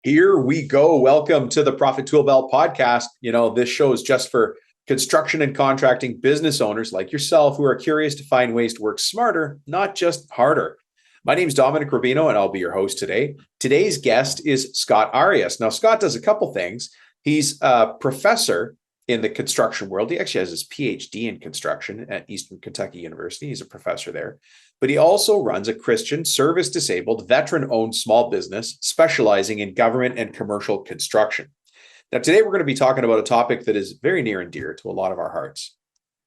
Here we go. Welcome to the Profit Tool Belt podcast. This show is just for construction and contracting business owners like yourself who are curious to find ways to work smarter, not just harder. My name is Dominic Rubino, and I'll be your host today. Today's guest is Scott Arias. Now, Scott does a couple things. He's a professor in the construction world. He actually has his PhD in construction at Eastern Kentucky University. He's a professor there. But he also runs a Christian, service-disabled, veteran-owned small business specializing in government and commercial construction. Now, today we're going to be talking about a topic that is very near and dear to a lot of our hearts: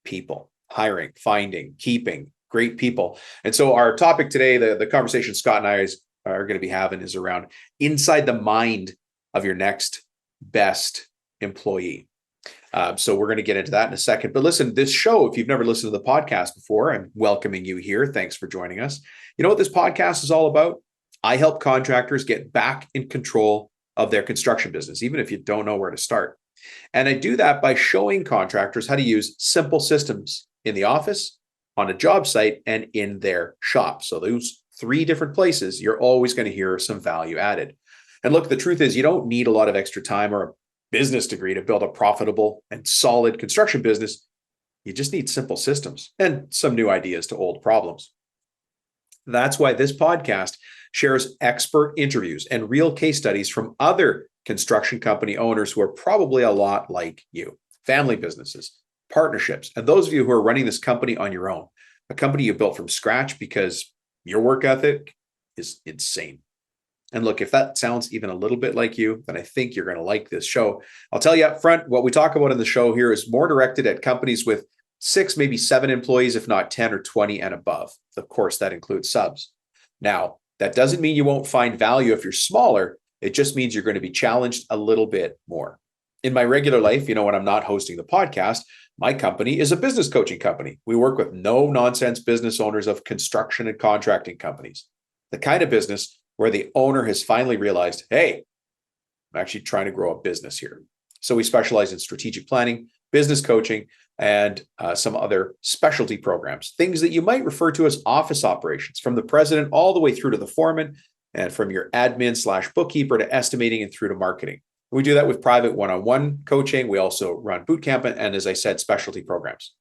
people, hiring, finding, keeping great people. And so our topic today, the conversation Scott and I are going to be having, is around inside the mind of your next best employee. So we're going to get into that in a second. But listen, this show, if you've never listened to the podcast before, I'm welcoming you here. Thanks for joining us. You know what this podcast is all about? I help contractors get back in control of their construction business, even if you don't know where to start. And I do that by showing contractors how to use simple systems in the office, on a job site, and in their shop. So those three different places, you're always going to hear some value added. And look, the truth is you don't need a lot of extra time or a business degree to build a profitable and solid construction business. You just need simple systems and some new ideas to old problems. That's why this podcast shares expert interviews and real case studies from other construction company owners who are probably a lot like you: family businesses, partnerships, and those of you who are running this company on your own, a company you built from scratch because your work ethic is insane. And look, if that sounds even a little bit like you, then I think you're going to like this show. I'll tell you up front, what we talk about in the show here is more directed at companies with 6, maybe 7 employees, if not 10 or 20 and above. Of course, that includes subs. Now, that doesn't mean you won't find value if you're smaller. It just means you're going to be challenged a little bit more. In my regular life, when I'm not hosting the podcast, my company is a business coaching company. We work with no-nonsense business owners of construction and contracting companies. The kind of business where the owner has finally realized, hey, I'm actually trying to grow a business here. So we specialize in strategic planning, business coaching, and some other specialty programs, things that you might refer to as office operations, from the president all the way through to the foreman, and from your admin/bookkeeper to estimating and through to marketing. We do that with private one-on-one coaching. We also run boot camp and, as I said, specialty programs.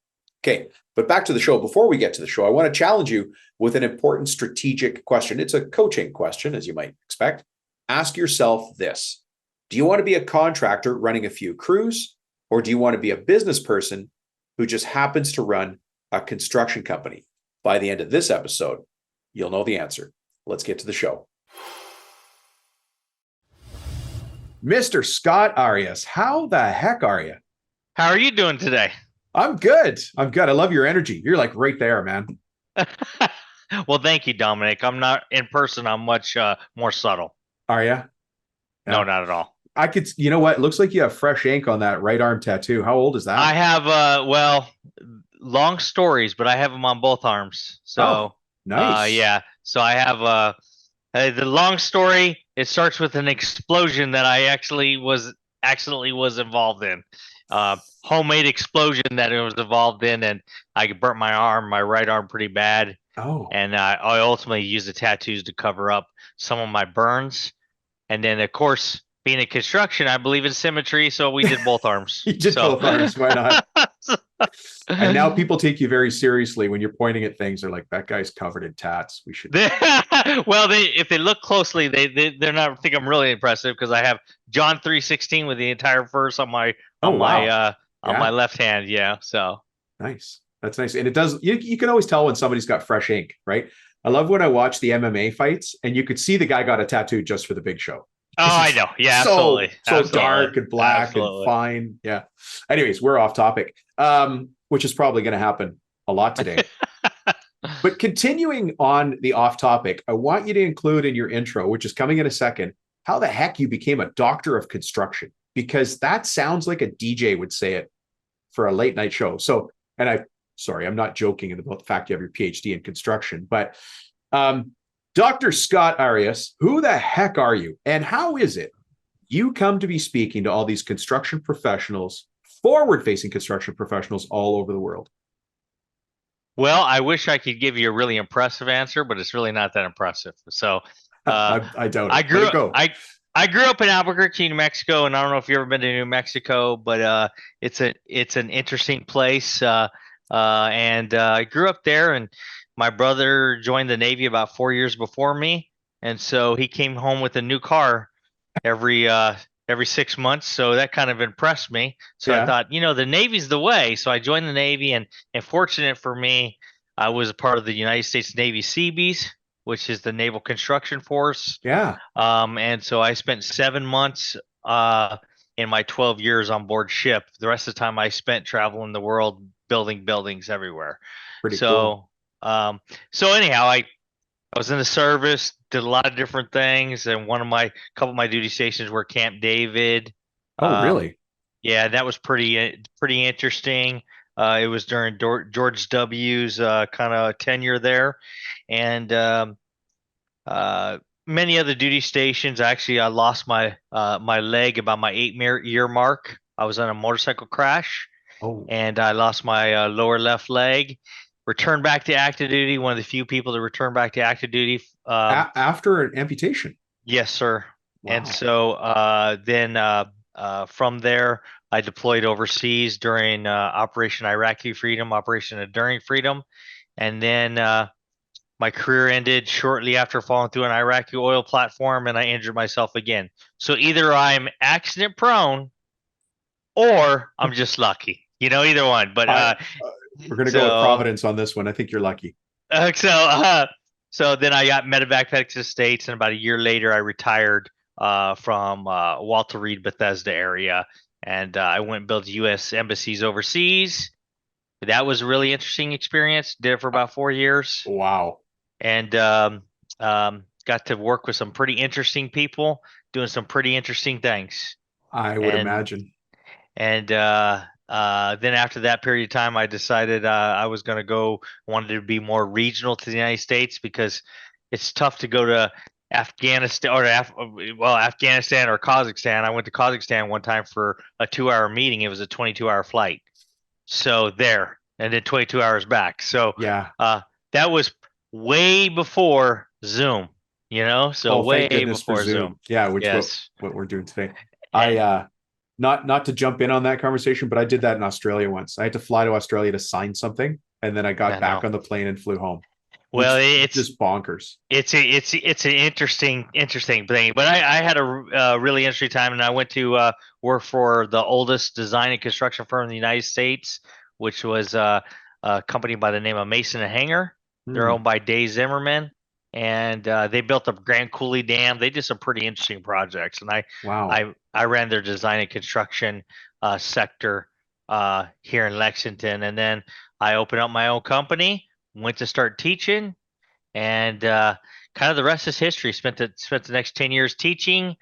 Okay, but back to the show. Before we get to the show, I want to challenge you with an important strategic question. It's a coaching question, as you might expect. Ask yourself this: do you want to be a contractor running a few crews, or do you want to be a business person who just happens to run a construction company? By the end of this episode, you'll know the answer. Let's get to the show. Mr. Scott Arias, how the heck are you? How are you doing today? I'm good. I love your energy. You're like right there, man. Well, thank you, Dominic. I'm not in person. I'm much more subtle. Are you? Yeah. No, not at all. I could, you know what? It looks like you have fresh ink on that right arm tattoo. How old is that? I have, long stories, but I have them on both arms. So, nice. Yeah. So I have the long story. It starts with an explosion that I actually was involved in. Homemade explosion that it was involved in, and I burnt my right arm pretty bad. Oh. And I ultimately used the tattoos to cover up some of my burns. And then, of course, being in construction, I believe in symmetry, so we did both arms. You did both arms. Why not? And now people take you very seriously when you're pointing at things. They're like, that guy's covered in tats. We should. Well, if they look closely, they're not think I'm really impressive, because I have John 3:16 with the entire verse on my my left hand. Yeah. So nice. That's nice. And it does. You can always tell when somebody's got fresh ink, right? I love when I watch the MMA fights and you could see the guy got a tattoo just for the big show. Oh, I know. Yeah, absolutely. So dark and black and fine. Yeah. Anyways, we're off topic, which is probably going to happen a lot today. But continuing on the off topic, I want you to include in your intro, which is coming in a second, how the heck you became a doctor of construction, because that sounds like a DJ would say it for a late night show. So, and I'm not joking about the fact you have your PhD in construction, but Dr. Scott Arias, who the heck are you? And how is it you come to be speaking to all these construction professionals, forward-facing construction professionals all over the world? Well, I wish I could give you a really impressive answer, but it's really not that impressive. So I doubt it. I grew up in Albuquerque, New Mexico, and I don't know if you've ever been to New Mexico, but it's an interesting place. And I grew up there, and my brother joined the Navy about 4 years before me, and so he came home with a new car every uh every 6 months. So that kind of impressed me. So I Yeah. thought, the Navy's the way. So I joined the Navy, and fortunate for me, I was a part of the United States Navy Seabees, which is the Naval Construction Force. Yeah. And so I spent 7 months in my 12 years on board ship. The rest of the time I spent traveling the world building buildings everywhere. Pretty cool. So so anyhow, I was in the service, did a lot of different things, and couple of my duty stations were Camp David. Oh, Um, really? yeah, that was pretty interesting. It was during George W.'s kind of tenure there, and uh, many other duty stations. Actually, I lost my leg about my 8 year mark. I was on a motorcycle crash, Oh, and I lost my lower left leg. Returned back to active duty. One of the few people to return back to active duty. after an amputation. Yes, sir. And Wow. so then from there, I deployed overseas during Operation Iraqi Freedom, Operation Enduring Freedom, and then my career ended shortly after falling through an Iraqi oil platform, and I injured myself again. So either I'm accident prone or I'm just lucky. Either one. But I we're gonna go with so Providence on this one. I think you're lucky. uh, so uh, so then I got medevac back to the States, and about a year later, I retired from Walter Reed, Bethesda area, and I went and built U.S. embassies overseas. That was a really interesting experience. Did it for about 4 years, Wow. and got to work with some pretty interesting people doing some pretty interesting things. I would And imagine. then after that period of time, I decided I was going to wanted to be more regional to the United States because it's tough to go to Afghanistan Afghanistan or Kazakhstan. I went to Kazakhstan one time for a 2 hour meeting. It was a 22-hour flight. So there, and then 22 hours back. So Yeah. that was way before Zoom, so Oh, thank way goodness for before Zoom. Zoom. Yeah, which Yes. what we're doing today. I And not to jump in on that conversation, but I did that in Australia once. I had to fly to Australia to sign something, and then I got I know. back on the plane and flew home, Well, which it's just bonkers. it's an interesting thing. But I had a really interesting time, and I went to work for the oldest design and construction firm in the United States, which was a company by the name of Mason and Hanger. They're Hmm. owned by Dave Zimmerman, and they built up Grand Coulee Dam. They did some pretty interesting projects, and Wow. I ran their design and construction sector here in Lexington, and then I opened up my own company, went to start teaching, and kind of the rest is history. Spent the next 10 years teaching,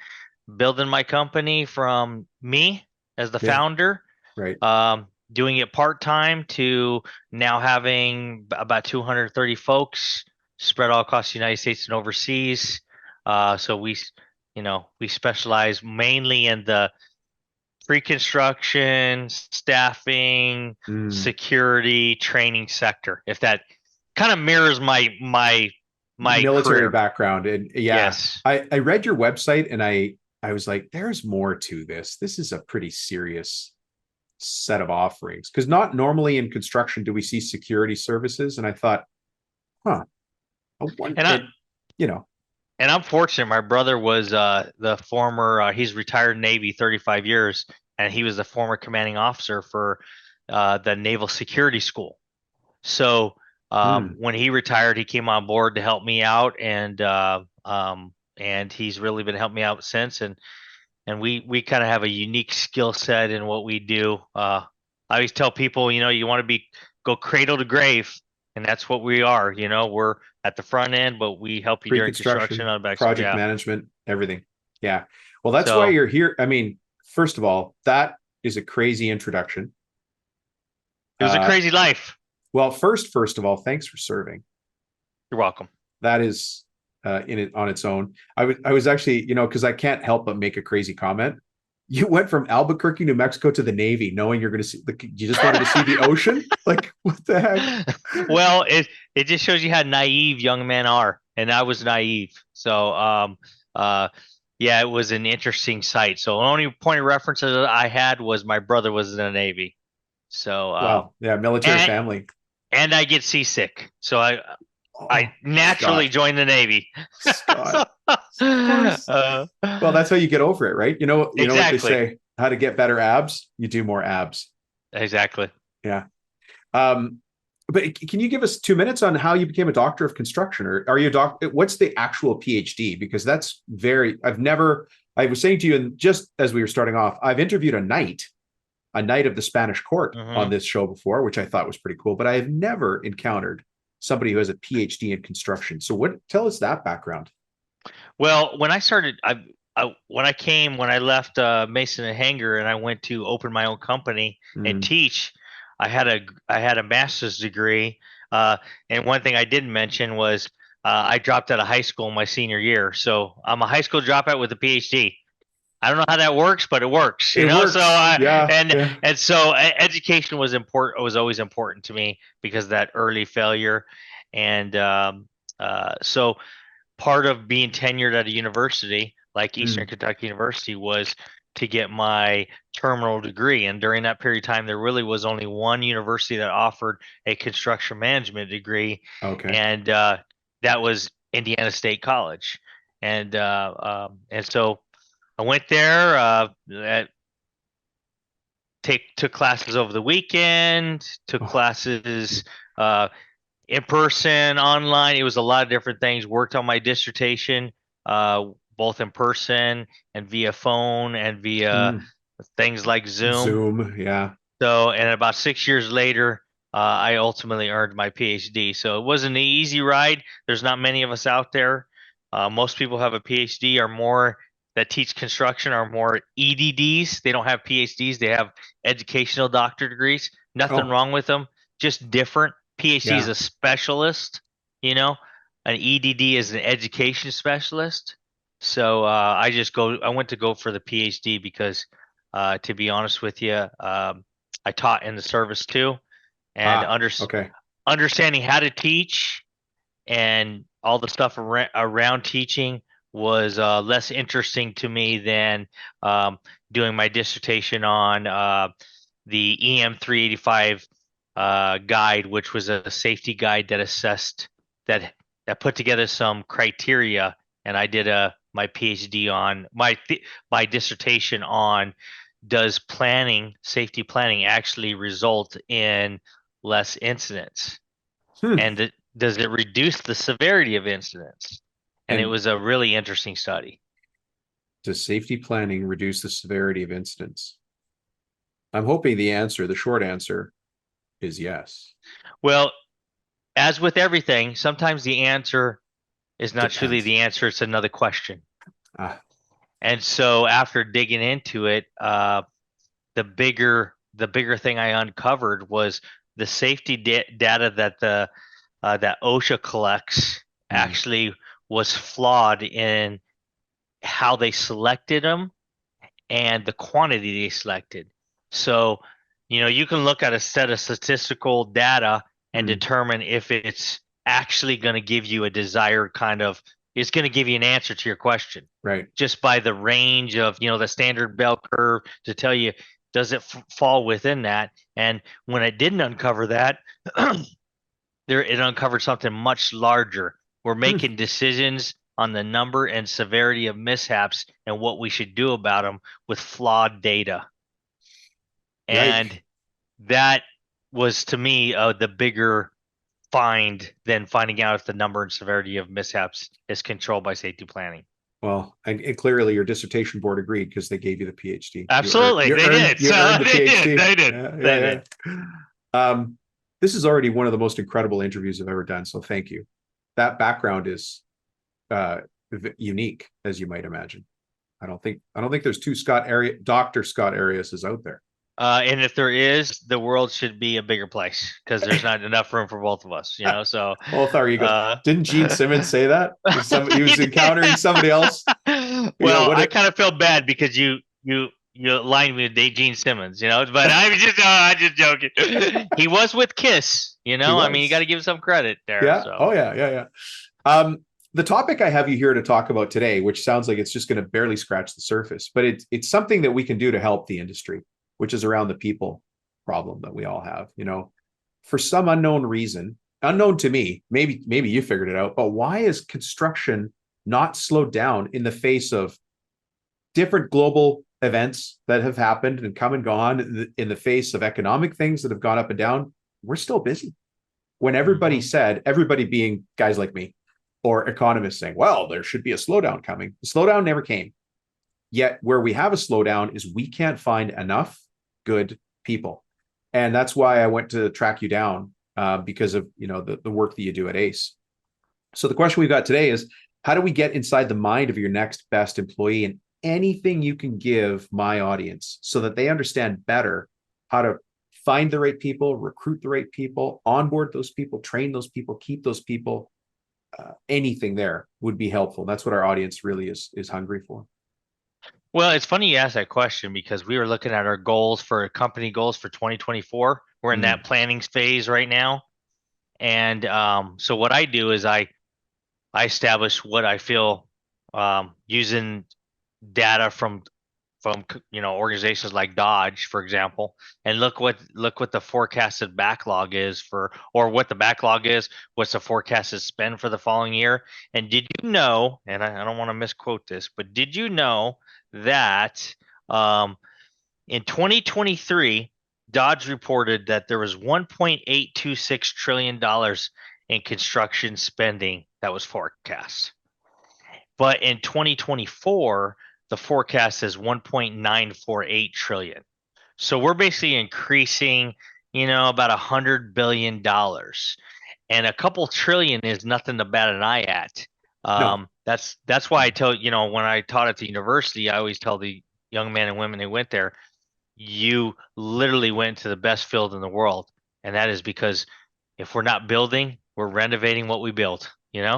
building my company from me as the Yeah. founder, Right. doing it part time to now having about 230 folks spread all across the United States and overseas. So we specialize mainly in the pre-construction, staffing, Mm. security, training sector. If that kind of mirrors my Military career. background, and yeah, Yes. I read your website, and I was like, there's more to this. This is a pretty serious set of offerings, because not normally in construction do we see security services, and I thought, huh, I wonder, And I you know, and I'm fortunate. My brother was the former. He's retired Navy, 35 years, and he was the former commanding officer for the Naval Security School. So hmm, when he retired, he came on board to help me out, and he's really been helping me out since. And we kind of have a unique skill set in what we do. I always tell people, you want to go cradle to grave, and that's what we are. We're at the front end, but we help you during construction pre-construction, on the back. project Yeah. management, everything. Yeah. Well, that's why So you're here. I mean, first of all, that is a crazy introduction. it was a Uh, crazy life. well, first of all, thanks for serving. You're welcome. That is in it on its own. I was actually, because I can't help but make a crazy comment. You went from Albuquerque, New Mexico to the Navy, knowing you're going to see. You just wanted to see the ocean. Like, what the heck? Well, it just shows you how naive young men are, and I was naive. So uh yeah, it was an interesting sight. So the only point of reference that I had was my brother was in the Navy. So Wow. Yeah. Military and family. I get seasick. So I Oh, naturally Scott. joined the Navy. Scott. So, Of course. Well, that's how you get over it, right? You know what they exactly. say, how to get better abs? You do more abs. Exactly. Yeah. Um, but can you give us 2 minutes on how you became a doctor of construction, or are you a doc? What's the actual PhD? Because that's I was saying to you, and just as we were starting off, I've interviewed a knight of the Spanish court on Hmm. this show before, which I thought was pretty cool, but I have never encountered somebody who has a PhD in construction. So tell us that background. Well, when I started, when I left Mason and Hanger and I went to open my own company and Mm, teach, I had a master's degree. Uh, and one thing I didn't mention was I dropped out of high school my senior year, so I'm a high school dropout with a PhD. I don't know how that works, but it works, it So works. Yeah. Yeah. education was important. Was always important to me because of that early failure, and so part of being tenured at a university like Eastern Mm, Kentucky University was to get my terminal degree. And during that period of time, there really was only one university that offered a construction management degree, okay. and that was Indiana State College. And so I went there, took classes over the weekend, took Oh, classes uh, in person, online. It was a lot of different things. Worked on my dissertation, both in person and via phone and via mm, things like Zoom. Zoom. Yeah. So, and about 6 years later, I ultimately earned my PhD. So it wasn't an easy ride. There's not many of us out there. Most people have a PhD or more that teach construction are more EDDs. They don't have PhDs. They have educational doctor degrees. Nothing Oh, wrong with them. Just different. PhD is yeah. a specialist. You know, an EDD is an education specialist. So I went to go for the PhD because, to be honest with you, I taught in the service too, and Okay. understanding how to teach and all the stuff around teaching was less interesting to me than um, doing my dissertation on the EM 385 guide, which was a safety guide that assessed that that put together some criteria, and I did my PhD on my dissertation on does safety planning actually result in less incidents? Hmm. And does it reduce the severity of incidents? And it And was a really interesting study. does safety planning reduce the severity of incidents? I'm hoping the short answer is yes. Well, as with everything, sometimes the answer is not truly Depends. the answer, it's another question. Ah, And so after digging into it, the bigger thing I uncovered was the safety data that OSHA collects mm, actually was flawed in how they selected them and the quantity they selected. So, you can look at a set of statistical data and mm, determine if it's actually going to give you a desired it's going to give you an answer to your question right. just by the range of, the standard bell curve to tell you, does it fall within that? And when it didn't uncover that, it uncovered something much larger. We're Hmm. making decisions on the number and severity of mishaps and what we should do about them with flawed data. Yike. And that was to me the bigger find than finding out if the number and severity of mishaps is controlled by safety planning. Well, and clearly your dissertation board agreed because they gave you the PhD. Absolutely, they did. You So earned the they did. PhD. They did. Yeah, They yeah, did. yeah. This is already one of the most incredible interviews I've ever done. So thank you. That background is uh, unique, as you might imagine. I don't think there's Dr. Scott Arias is out there. And if there is, the world should be a bigger place because there's not enough room for both of us. So Both our egos. uh, Didn't Gene Simmons say that? He he was did. encountering somebody else. Well, What I it kind of felt bad because you aligned me with Gene Simmons, but I'm just joking. He was with Kiss, he I mean, you got was. to give some credit there. Yeah. So Oh yeah, yeah, yeah. Um, the topic I have you here to talk about today, which sounds like it's just going to barely scratch the surface, but it's something that we can do to help the industry, which is around the people problem that we all have. For some unknown reason, unknown to me, maybe you figured it out, but why is construction not slowed down in the face of different global events that have happened and come and gone, in the face of economic things that have gone up and down? We're still busy. When everybody said, everybody being guys like me or economists saying, well, there should be a slowdown coming. The slowdown never came. Yet where we have a slowdown is we can't find enough good people. And that's why I went to track you down, because of the work that you do at ACE. So the question we've got today is, how do we get inside the mind of your next best employee, and anything you can give my audience so that they understand better how to find the right people, recruit the right people, onboard those people, train those people, keep those people. Anything there would be helpful. That's what our audience really is hungry for. Well, it's funny you asked that question, because we were looking at our goals for company goals for 2024. We're in that planning phase right now. And so what I do is I establish what I feel, using data from organizations like Dodge, for example, and look what the forecasted backlog is or what the backlog is, what's the forecasted spend for the following year. And did you know, and I don't want to misquote this, but did you know that in 2023, Dodge reported that there was $1.826 trillion in construction spending that was forecast. But in 2024, the forecast is 1.948 trillion. So we're basically increasing, about $100 billion. And a couple trillion is nothing to bat an eye at. No. That's why I tell, when I taught at the university, I always tell the young men and women who went there, you literally went to the best field in the world. And that is because if we're not building, we're renovating what we built,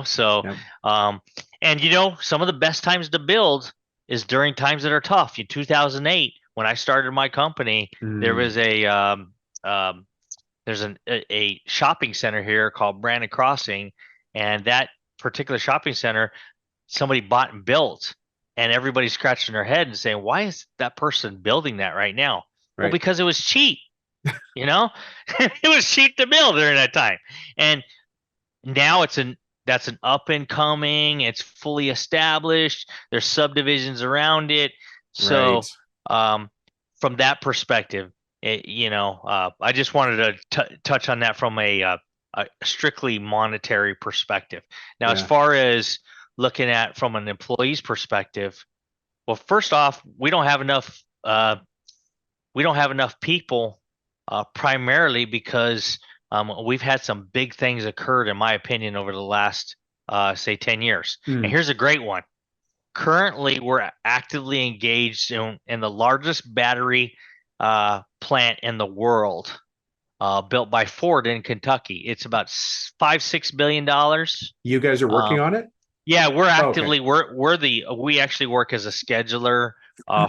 So, Yep. And some of the best times to build is during times that are tough. In 2008, when I started my company, there was there's a shopping center here called Brandon Crossing, and that particular shopping center, somebody bought and built, and everybody's scratching their head and saying, "Why is that person building that right now?" Right. Well, because it was cheap, it was cheap to build during that time, and now that's an up and coming. It's fully established. There's subdivisions around it. So, from that perspective, I just wanted to touch on that from a strictly monetary perspective. Now, as far as looking at from an employee's perspective, well, first off, we don't have enough. We don't have enough people, primarily because we've had some big things occurred, in my opinion, over the last, say, 10 years. And here's a great one. Currently, we're actively engaged in the largest battery plant in the world, built by Ford in Kentucky. It's about $5-6 billion. You guys are working on it? Yeah, we're actively we actually work as a scheduler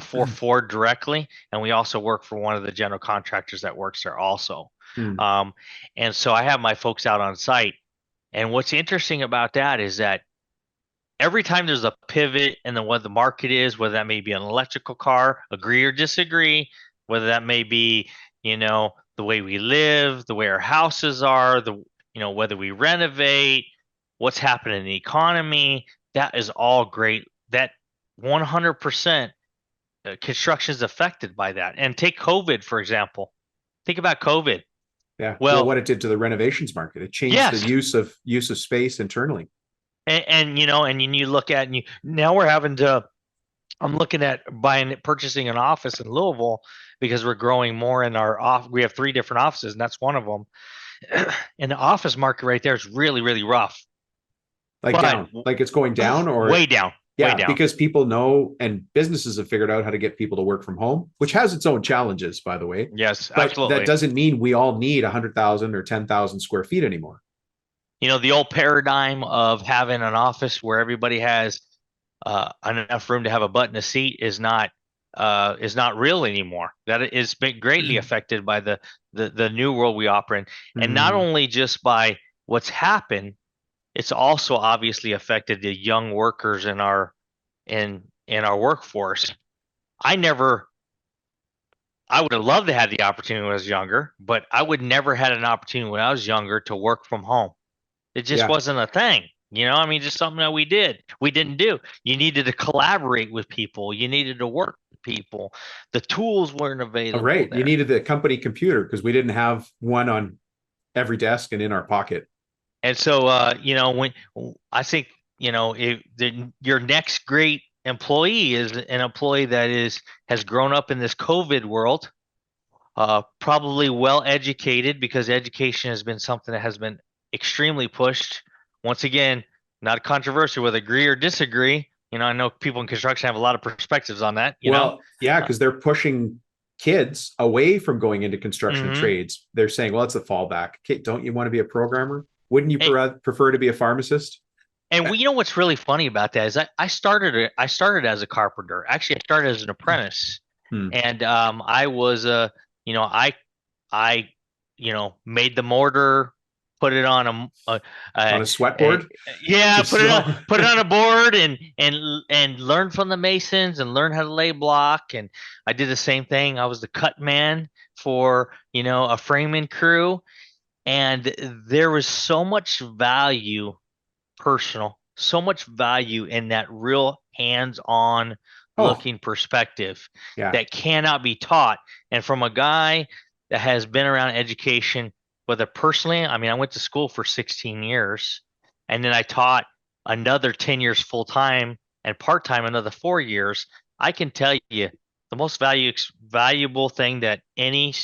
for Ford directly, and we also work for one of the general contractors that works there also. And so I have my folks out on site, and what's interesting about that is that every time there's a pivot in what the market is, whether that may be an electrical car, agree or disagree, whether that may be, the way we live, the way our houses are, whether we renovate, what's happening in the economy, that is all great. That 100% construction is affected by that. And take COVID, for example. Think about COVID. Yeah. Well, what it did to the renovations market, it changed the use of space internally. And you look at, now we're having to, I'm looking at purchasing an office in Louisville because we're growing more in we have 3 different offices, and that's one of them. And the office market right there is really, really rough. Down, like it's going down, or way down. Yeah, way down. Because people know, and businesses have figured out how to get people to work from home, which has its own challenges, by the way. Yes, but absolutely. That doesn't mean we all need 100,000 or 10,000 square feet anymore. The old paradigm of having an office where everybody has enough room to have a butt in a seat is not real anymore. That has been greatly affected by the new world we operate in, and not only just by what's happened. it's also obviously affected the young workers in our workforce. I would have loved to have the opportunity when I was younger, but I would never had an opportunity when I was younger to work from home. It just Yeah. wasn't a thing. I mean, just something that we didn't do. You needed to collaborate with people. You needed to work with people. The tools weren't Oh, available right. You there. needed the company computer because we didn't have one on every desk and in our pocket. And so, when I think, your next great employee is an employee that has grown up in this COVID world, probably well educated, because education has been something that has been extremely pushed. Once again, not controversial with agree or disagree. I know people in construction have a lot of perspectives on that. Well, yeah, Uh, because they're pushing kids away from going into construction and mhm. trades. They're saying, well, it's a fallback. Okay, don't you want to be a programmer? Wouldn't you And, prefer to be a pharmacist? what's really funny about that is I started as a carpenter. Actually, I started as an apprentice, Hmm. and I was you know I made the mortar, put it on On a, a a sweatboard? yeah, Just slow. put it on a board, and learn from the masons and learn how to lay block. And I did the same thing. I was the cut man for a framing crew, and there was so much value, so much value in that real hands-on Oh, looking perspective yeah. that cannot be taught. And from a guy that has been around education, whether personally, I mean, I went to school for 16 years, and then I taught another 10 years full time, and part time another 4 years. I can tell you the most valuable thing that any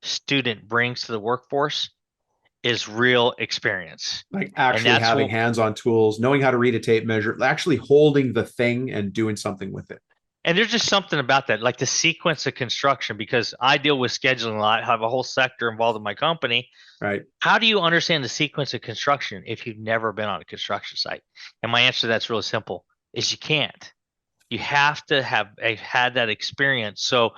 student brings to the workforce is real experience. Like And actually that's having what hands on tools, knowing how to read a tape measure, actually holding the thing and doing something with it. And there's just something about that, like the sequence of construction, because I deal with scheduling a lot, have a whole sector involved in my company. Right. How do you understand the sequence of construction if you've never been on a construction site? And my answer to that's really simple, is you can't. You have to have had that experience. So,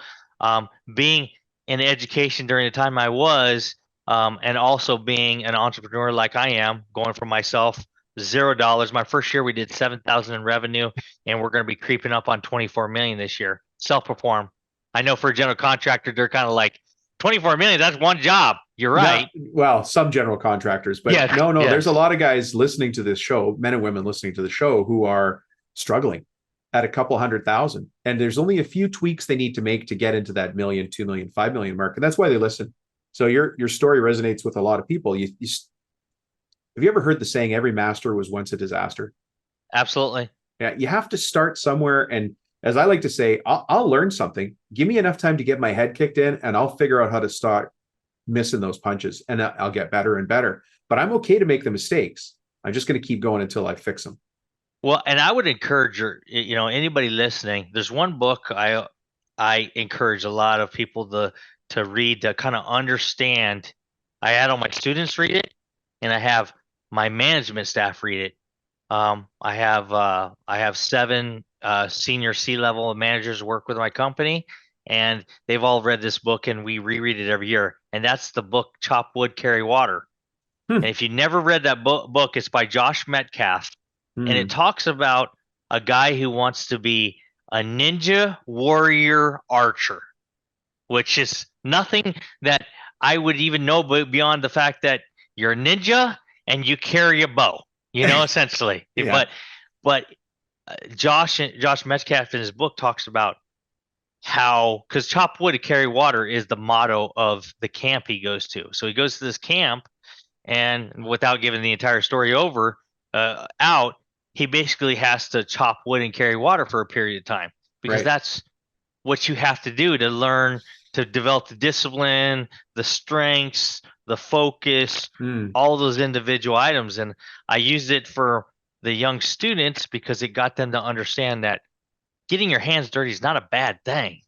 being in education during the time I was, and also being an entrepreneur like I am, going for myself, $0. My first year we did 7,000 in revenue, and we're going to be creeping up on 24 million this year. Self-perform. I know for a general contractor, they're kind of like 24 million. That's one job. You're No, right. well, some general contractors, but Yes. no, there's a Yes. lot of guys listening to this show, men and women listening to the show who are struggling at a couple 100,000. And there's only a few tweaks they need to make to get into that million, 2 million, 5 million mark. And that's why they listen. So your story resonates with a lot of people. Have you ever heard the saying, every master was once a disaster? Absolutely. Yeah, you have to start somewhere. And as I like to say, I'll learn something. Give me enough time to get my head kicked in, and I'll figure out how to start missing those punches, and I'll get better and better. But I'm okay to make the mistakes. I'm just going to keep going until I fix them. Well, and I would encourage anybody listening. There's one book I encourage a lot of people to read to kind of understand. I had all my students read it, and I have my management staff read it. I have 7 senior C-level managers work with my company, and they've all read this book, and we reread it every year. And that's the book Chop Wood, Carry Water. Hmm. And if you never read that book, it's by Josh Metcalf, and it Hmm. talks about a guy who wants to be a ninja warrior archer, which is nothing that I would even know beyond the fact that you're a ninja and you carry a bow, essentially. Yeah. But Josh Metcalf in his book talks about how, because chop wood to carry water is the motto of the camp he goes to. So he goes to this camp, and without giving the entire story out, he basically has to chop wood and carry water for a period of time, because Right. that's what you have to do to learn to develop the discipline, the strengths, the focus, Hmm. all those individual items. And I used it for the young students because it got them to understand that getting your hands dirty is not a bad thing.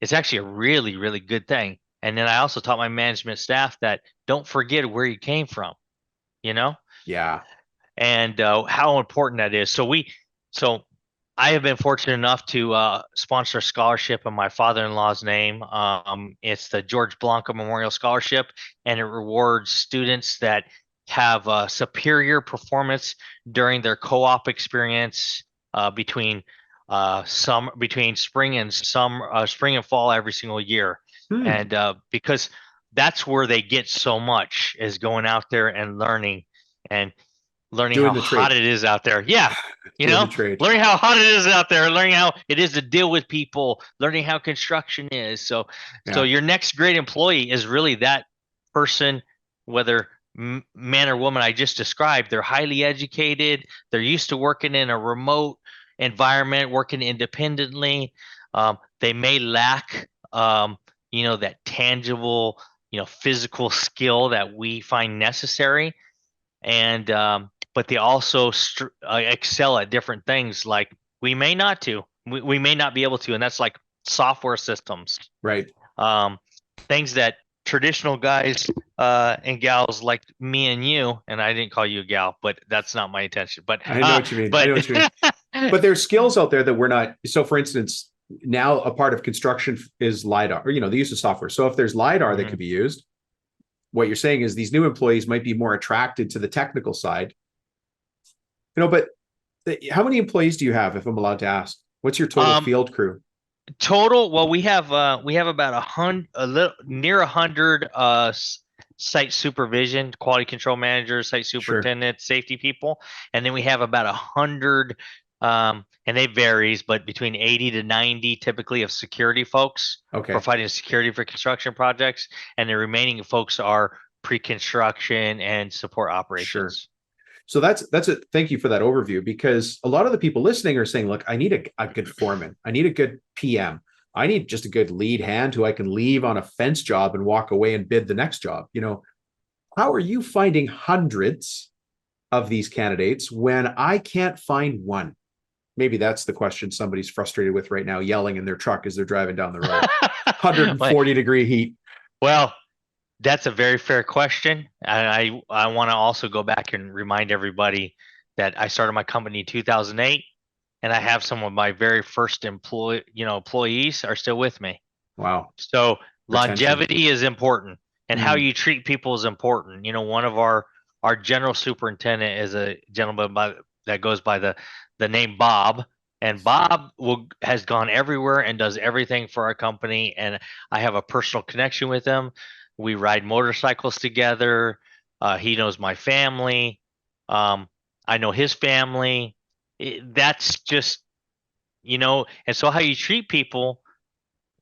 It's actually a really, really good thing. And then I also taught my management staff that don't forget where you came from, you know, Yeah. and how important that is. So I have been fortunate enough to sponsor a scholarship in my father-in-law's name. It's the George Blanca Memorial Scholarship, and it rewards students that have superior performance during their co-op experience between spring and spring and fall every single year, Hmm. and because that's where they get so much, is going out there and and learning Doing how the hot trade. it is out there. Yeah, Doing the trade. learning how hot it is out there, learning how it is to deal with people, learning how construction is. So Yeah. your next great employee is really that person, whether man or woman I just described. They're highly educated. They're used to working in a remote environment, working independently. They may lack, that tangible, physical skill that we find necessary, and but they also excel at different things like we may not be able to, and that's like software systems, Right. um, things that traditional guys and gals like me and you, and I didn't call you a gal, but that's not my intention, but I know what you mean. I but know what you mean. But there's skills out there that we're not. So, for instance, now a part of construction is LiDAR, or the use of software. So, if there's LiDAR that Mhm. could be used, what you're saying is these new employees might be more attracted to the technical side. But how many employees do you have, if I'm allowed to ask? What's your total um field crew? Total, well, we have about a little near 100 site supervision, quality control managers, site Sure. superintendents, safety people, and then we have about 100, and it varies, but between 80 to 90 typically of security folks Okay. providing security for construction projects, and the remaining folks are pre-construction and support Sure. operations. So that's a thank you for that overview, because a lot of the people listening are saying, look, I need a good foreman. I need a good PM. I need just a good lead hand who I can leave on a fence job and walk away and bid the next job. How are you finding hundreds of these candidates when I can't find one? Maybe that's the question somebody's frustrated with right now, yelling in their truck as they're driving down the road. Like, 140-degree heat. well, that's a very fair question. And I want to also go back and remind everybody that I started my company in 2008, and I have some of my very first employees are still with me. Wow. So Retention. longevity is important, and how Mm. you treat people is important. One of our general superintendent is a gentleman that goes by the name Bob, and Bob has gone everywhere and does everything for our company, and I have a personal connection with him. We ride motorcycles together. He knows my family. I know his family. That's just, and so how you treat people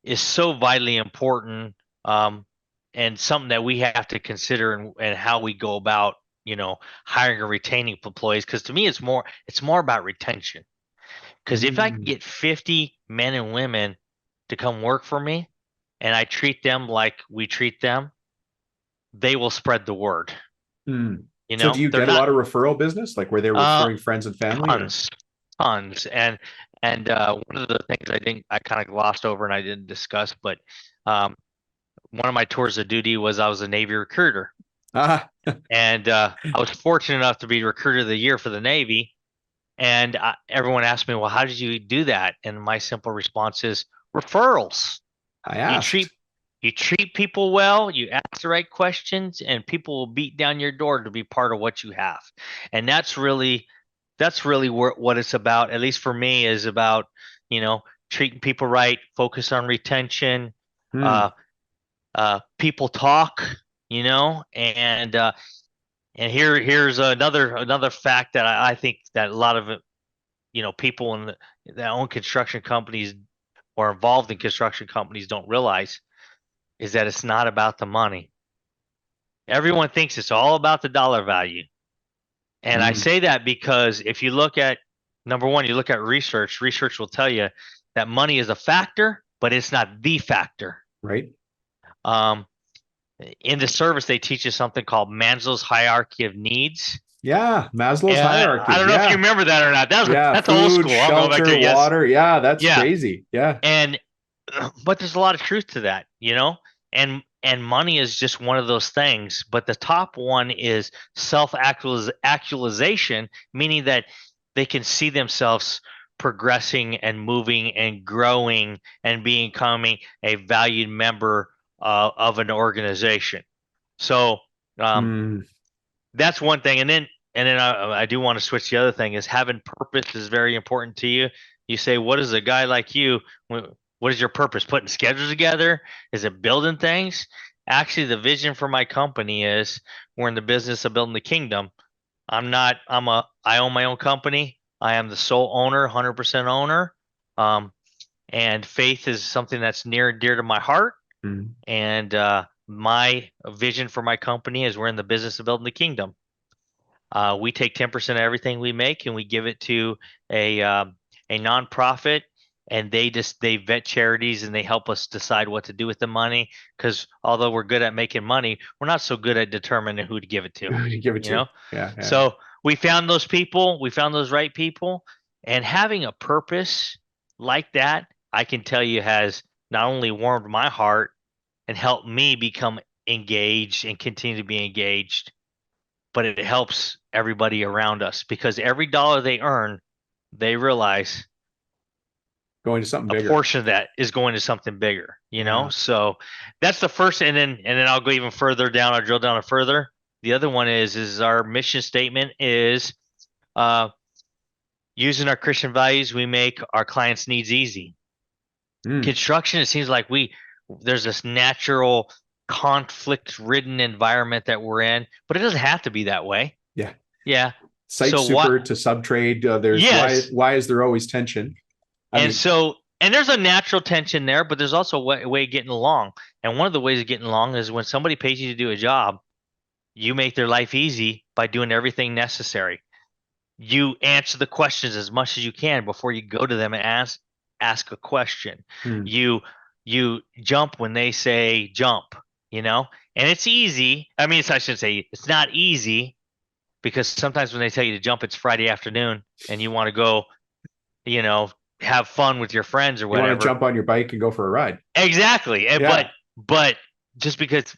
is so vitally important, um, and something that we have to consider, and how we go about, hiring or retaining employees. Because to me, it's more about retention. Because if I can Mm. get 50 men and women to come work for me, and I treat them like we treat them, they will spread the word. Mm. So do you They're get a not lot of referral business, like where they're uh referring friends and family, or? tons, tons, and one of the things I think I kind of glossed over and I didn't discuss, but um, one of my tours of duty was I was a Navy recruiter, Ah, and I was fortunate enough to be recruiter of the year for the Navy. And everyone asked me, "Well, how did you do that?" And my simple response is referrals. I You treat asked. you treat people well, you ask the right questions, and people will beat down your door to be part of what you have. And that's really what it's about. At least for me, is about you know treating people right, focus on retention, Hmm. uh, people talk, and here's another fact that I think that a lot of people that own construction companies or involved in construction companies don't realize, is that it's not about the money. Everyone thinks it's all about the dollar value. And I Hmm. say that because if you look at, number one, you look at research will tell you that money is a factor, but it's not the factor. Right. Um, in the service, they teach you something called Maslow's hierarchy of needs. Yeah. Maslow's And I hierarchy. don't know if you Yeah. remember that or not. Yeah. That's old Food, school. I'll go back to shelter, it. Yes. water. Yeah. That's Yeah. crazy. Yeah. And but there's a lot of truth to that, and money is just one of those things. But the top one is self actualization, meaning that they can see themselves progressing and moving and growing and becoming a valued member of an organization. So um, Hmm. that's one thing. And then I do want to switch. The other thing is having purpose is very important to you. You say, what is a guy like you? What is your purpose? Putting schedules together? Is it building things? Actually, the vision for my company is we're in the business of building the kingdom. I own my own company. I am the sole owner, 100% owner. Um, and faith is something that's near and dear to my heart. Mm. And my vision for my company is we're in the business of building the kingdom. We take 10% of everything we make and we give it to a nonprofit, and they vet charities and they help us decide what to do with the money. Because although we're good at making money, we're not so good at determining who to give it to. You give it You to. know, Yeah. so we found those people, we found those right people, and having a purpose like that, I can tell you, has not only warmed my heart and helped me become engaged and continue to be engaged, but it helps everybody around us because every dollar they earn, they realize Going to something a bigger. portion of that is going to something bigger, you know? Yeah. So that's the first, and then I'll go even further down, I'll drill down it further. The other one is our mission statement is uh using our Christian values, we make our clients' needs easy. Mm. Construction, it seems like there's this natural conflict ridden environment that we're in, but it doesn't have to be that way. Yeah. Yeah. Site So what? super to subtrade. There's Yes. why is there always tension? I And mean, so, and there's a natural tension there, but there's also a way of getting along. And one of the ways of getting along is when somebody pays you to do a job, you make their life easy by doing everything necessary. You answer the questions as much as you can before you go to them and ask a question. mm, You you jump when they say jump, you know? And it's easy. I mean, I shouldn't say it's not easy because sometimes when they tell you to jump, it's Friday afternoon and you want to go, you know, have fun with your friends or you want to whatever. jump on your bike and go for a ride. Exactly. Yeah. But just because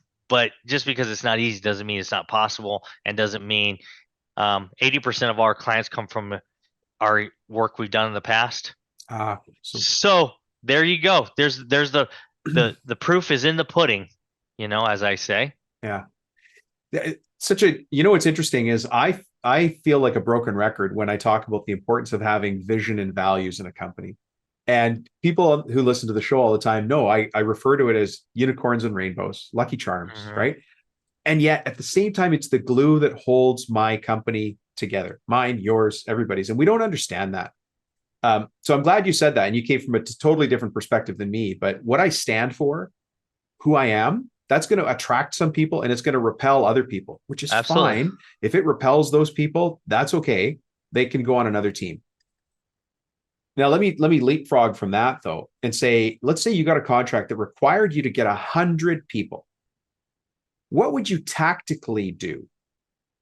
just because it's not easy doesn't mean it's not possible, and doesn't mean 80% of our clients come from our work we've done in the past. So So there you go. There's the proof is in the pudding, as I say. yeah. Such a, what's interesting is I feel like a broken record when I talk about the importance of having vision and values in a company. And people who listen to the show all the time know I refer to it as unicorns and rainbows, Lucky Charms, Mm-hmm. right? And yet at the same time, it's the glue that holds my company together, mine, yours, everybody's. And we don't understand that. So I'm glad you said that. And you came from a totally different perspective than me. But what I stand for, who I am, that's going to attract some people and it's going to repel other people, which is Absolutely. fine. If it repels those people, that's okay. They can go on another team. Now, let me leapfrog from that though, and say, let's say you got a contract that required you to get 100 people. What would you tactically do?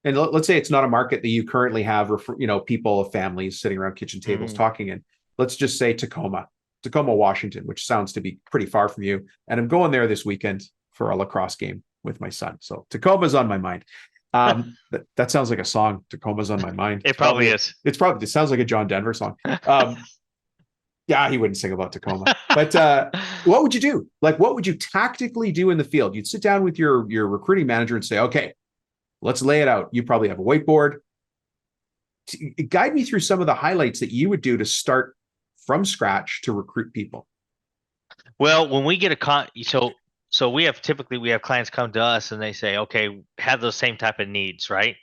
And let's say it's not a market that you currently have, people of families sitting around kitchen tables talking in. Let's just say Tacoma, Washington, which sounds to be pretty far from you. And I'm going there this weekend for a lacrosse game with my son. So Tacoma's on my mind. That sounds like a song. Tacoma's on my mind. It probably is. It sounds like a John Denver song. Yeah, he wouldn't sing about Tacoma. But what would you do? Like, what would you tactically do in the field? You'd sit down with your recruiting manager and say, okay, let's lay it out. You probably have a whiteboard. Guide me through some of the highlights that you would do to start from scratch to recruit people. Well, when we get so we have clients come to us and they say, okay, have those same type of needs, right?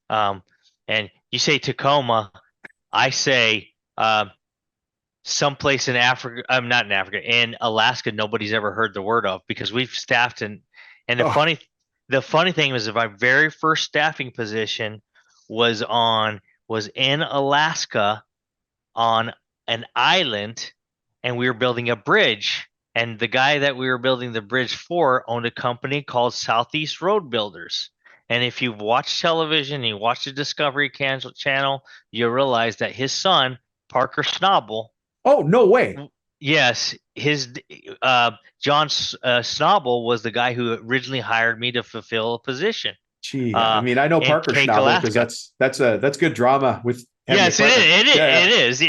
And you say Tacoma, I say someplace in Africa. I'm not in Africa, in Alaska. Nobody's ever heard the word of, because we've staffed and the funny thing was, my very first staffing position was in Alaska on an island, and we were building a bridge. And the guy that we were building the bridge for owned a company called Southeast Road Builders. And if you've watched television, you watch the Discovery Channel, you realize that his son, Parker Snobble. Oh, no way. Yes, his John Snobble was the guy who originally hired me to fulfill a position. Gee, I mean, I know Parker Schnabel because that's good drama with. Yes, it is.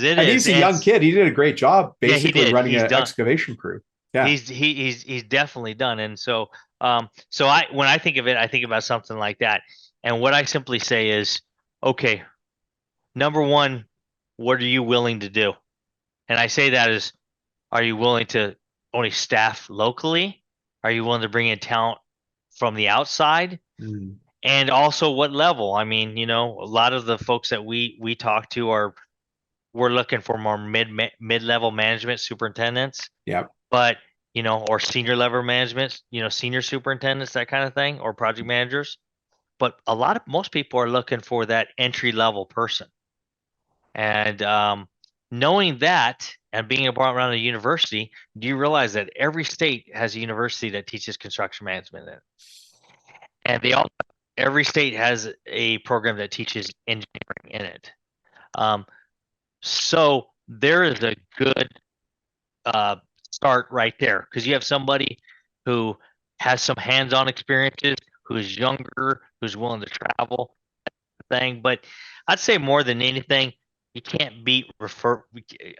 And he's a young kid. He did a great job, basically running an excavation crew. Yeah, he's definitely done. And so when I think of it, I think about something like that. And what I simply say is, okay, number one, what are you willing to do? And I say that is, are you willing to only staff locally? Are you willing to bring in talent from the outside? Mm. And also what level? I mean, a lot of the folks that we talk to we're looking for more mid-level management superintendents, Yep. but or senior level management, senior superintendents, that kind of thing, or project managers. But most people are looking for that entry level person. And knowing that and being around a university, do you realize that every state has a university that teaches construction management in it? And every state has a program that teaches engineering in it. So there is a good start right there, because you have somebody who has some hands-on experiences, who's younger, who's willing to travel, thing. But I'd say more than anything, you can't beat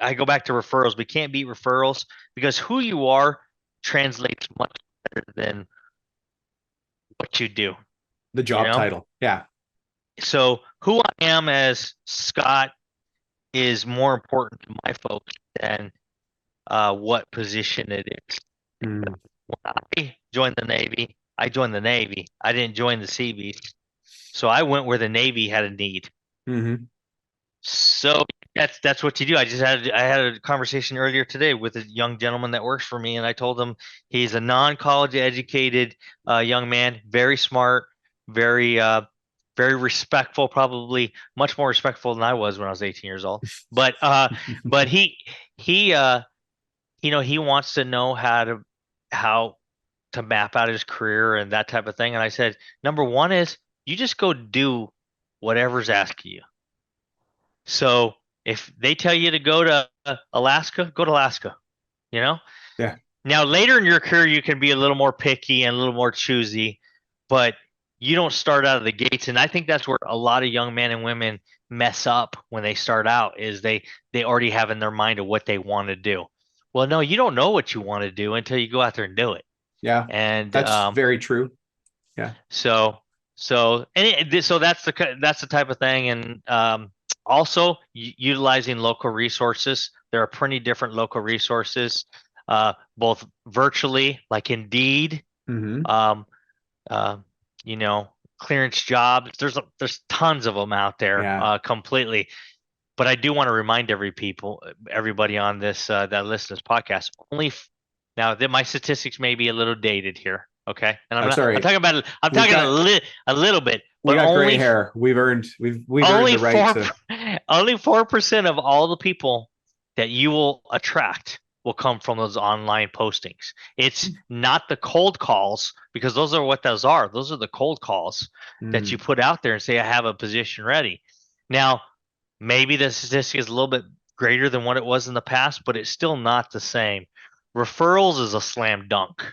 I go back to referrals. We can't beat referrals, because who you are translates much better than what you do. The job title. Yeah. So who I am as Scott is more important to my folks than what position it is. Mm. When I joined the Navy, I joined the Navy. I didn't join the Seabees. So I went where the Navy had a need. Mm-hmm. So that's what you do. I had a conversation earlier today with a young gentleman that works for me, and I told him he's a non-college educated young man, very smart, very very respectful, probably much more respectful than I was when I was 18 years old. But but he he wants to know how to map out his career and that type of thing. And I said, number one is you just go do whatever's asking you. So if they tell you to go to Alaska, go to Alaska, you know? Yeah. Now, later in your career, you can be a little more picky and a little more choosy, but you don't start out of the gates. And I think that's where a lot of young men and women mess up when they start out, is they already have in their mind of what they want to do. Well, no, you don't know what you want to do until you go out there and do it. Yeah. And That's very true. Yeah. so that's the type of thing. And also utilizing local resources. There are plenty different local resources, both virtually, like Indeed, Mm-hmm. um, uh, clearance jobs. There's tons of them out there, Yeah. completely. But I do want to remind everybody on this that listens to this podcast, now that my statistics may be a little dated here, okay? And That's all I'm right. talking about I'm We've talking got a little bit, we but got gray hair. We've earned only the right 4 to. only 4% of all the people that you will attract will come from those online postings. It's not the cold calls, because those are what those are. Those are the cold calls that you put out there and say, I have a position ready. Now, maybe the statistic is a little bit greater than what it was in the past, but it's still not the same. Referrals is a slam dunk,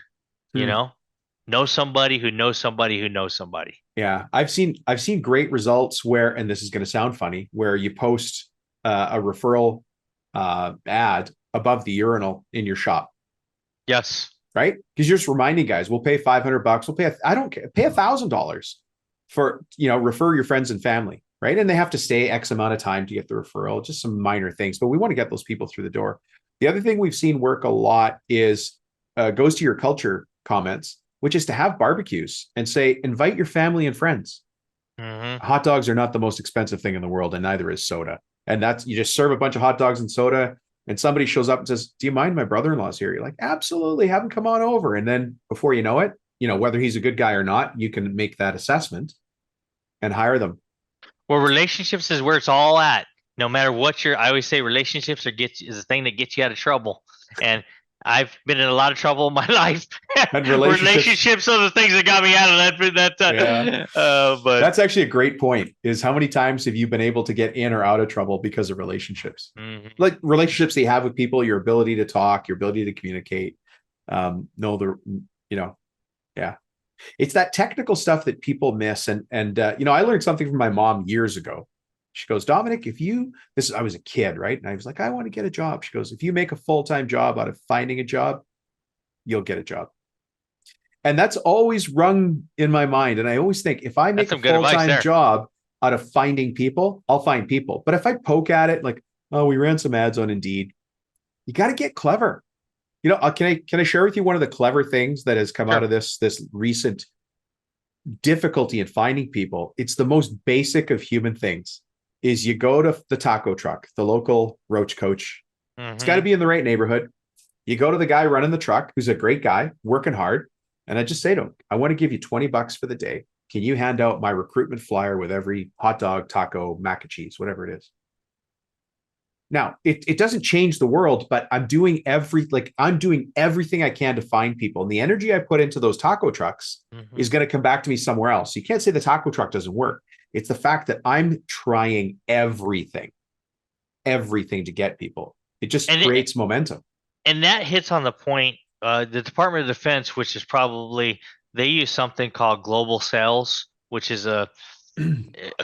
you Mm. know somebody who knows somebody who knows somebody. Yeah, I've seen great results where, and this is going to sound funny, where you post a referral ad above the urinal in your shop, Yes. right? Because you're just reminding guys, we'll pay $500. We'll pay I don't care, pay $1,000 for refer your friends and family, right? And they have to stay X amount of time to get the referral. Just some minor things, but we want to get those people through the door. The other thing we've seen work a lot is goes to your culture comments, which is to have barbecues and say, invite your family and friends. Mm-hmm. Hot dogs are not the most expensive thing in the world, and neither is soda. And that's, you just serve a bunch of hot dogs and soda, and somebody shows up and says, do you mind, my brother-in-law's here? You're like, absolutely, have him come on over. And then before you know it, whether he's a good guy or not, you can make that assessment and hire them. Well, relationships is where it's all at. No matter what I always say relationships is the thing that gets you out of trouble. And I've been in a lot of trouble in my life. And relationships are the things that got me out of that. Yeah. But that's actually a great point, is how many times have you been able to get in or out of trouble because of relationships? Mm-hmm. Like relationships that you have with people, your ability to talk, your ability to communicate. Yeah. It's that technical stuff that people miss. And I learned something from my mom years ago. She goes, Dominic, I was a kid, right? And I was like, I want to get a job. She goes, if you make a full-time job out of finding a job, you'll get a job. And that's always rung in my mind. And I always think if I That's make a some good advice full-time there. job out of finding people, I'll find people. But if I poke at it like, oh, we ran some ads on Indeed, you got to get clever. Can I share with you one of the clever things that has come out Sure. of this recent difficulty in finding people? It's the most basic of human things. Is you go to the taco truck, the local roach coach. It's got to Mm-hmm. be in the right neighborhood. You go to the guy running the truck, who's a great guy, working hard. And I just say to him, I want to give you $20 for the day. Can you hand out my recruitment flyer with every hot dog, taco, mac and cheese, whatever it is? Now, it doesn't change the world, but I'm doing everything I can to find people. And the energy I put into those taco trucks Mm-hmm. is going to come back to me somewhere else. You can't say the taco truck doesn't work. It's the fact that I'm trying everything to get people. It just And it, creates momentum. and that hits on the point. The Department of Defense, which is probably they use something called global sales, which is a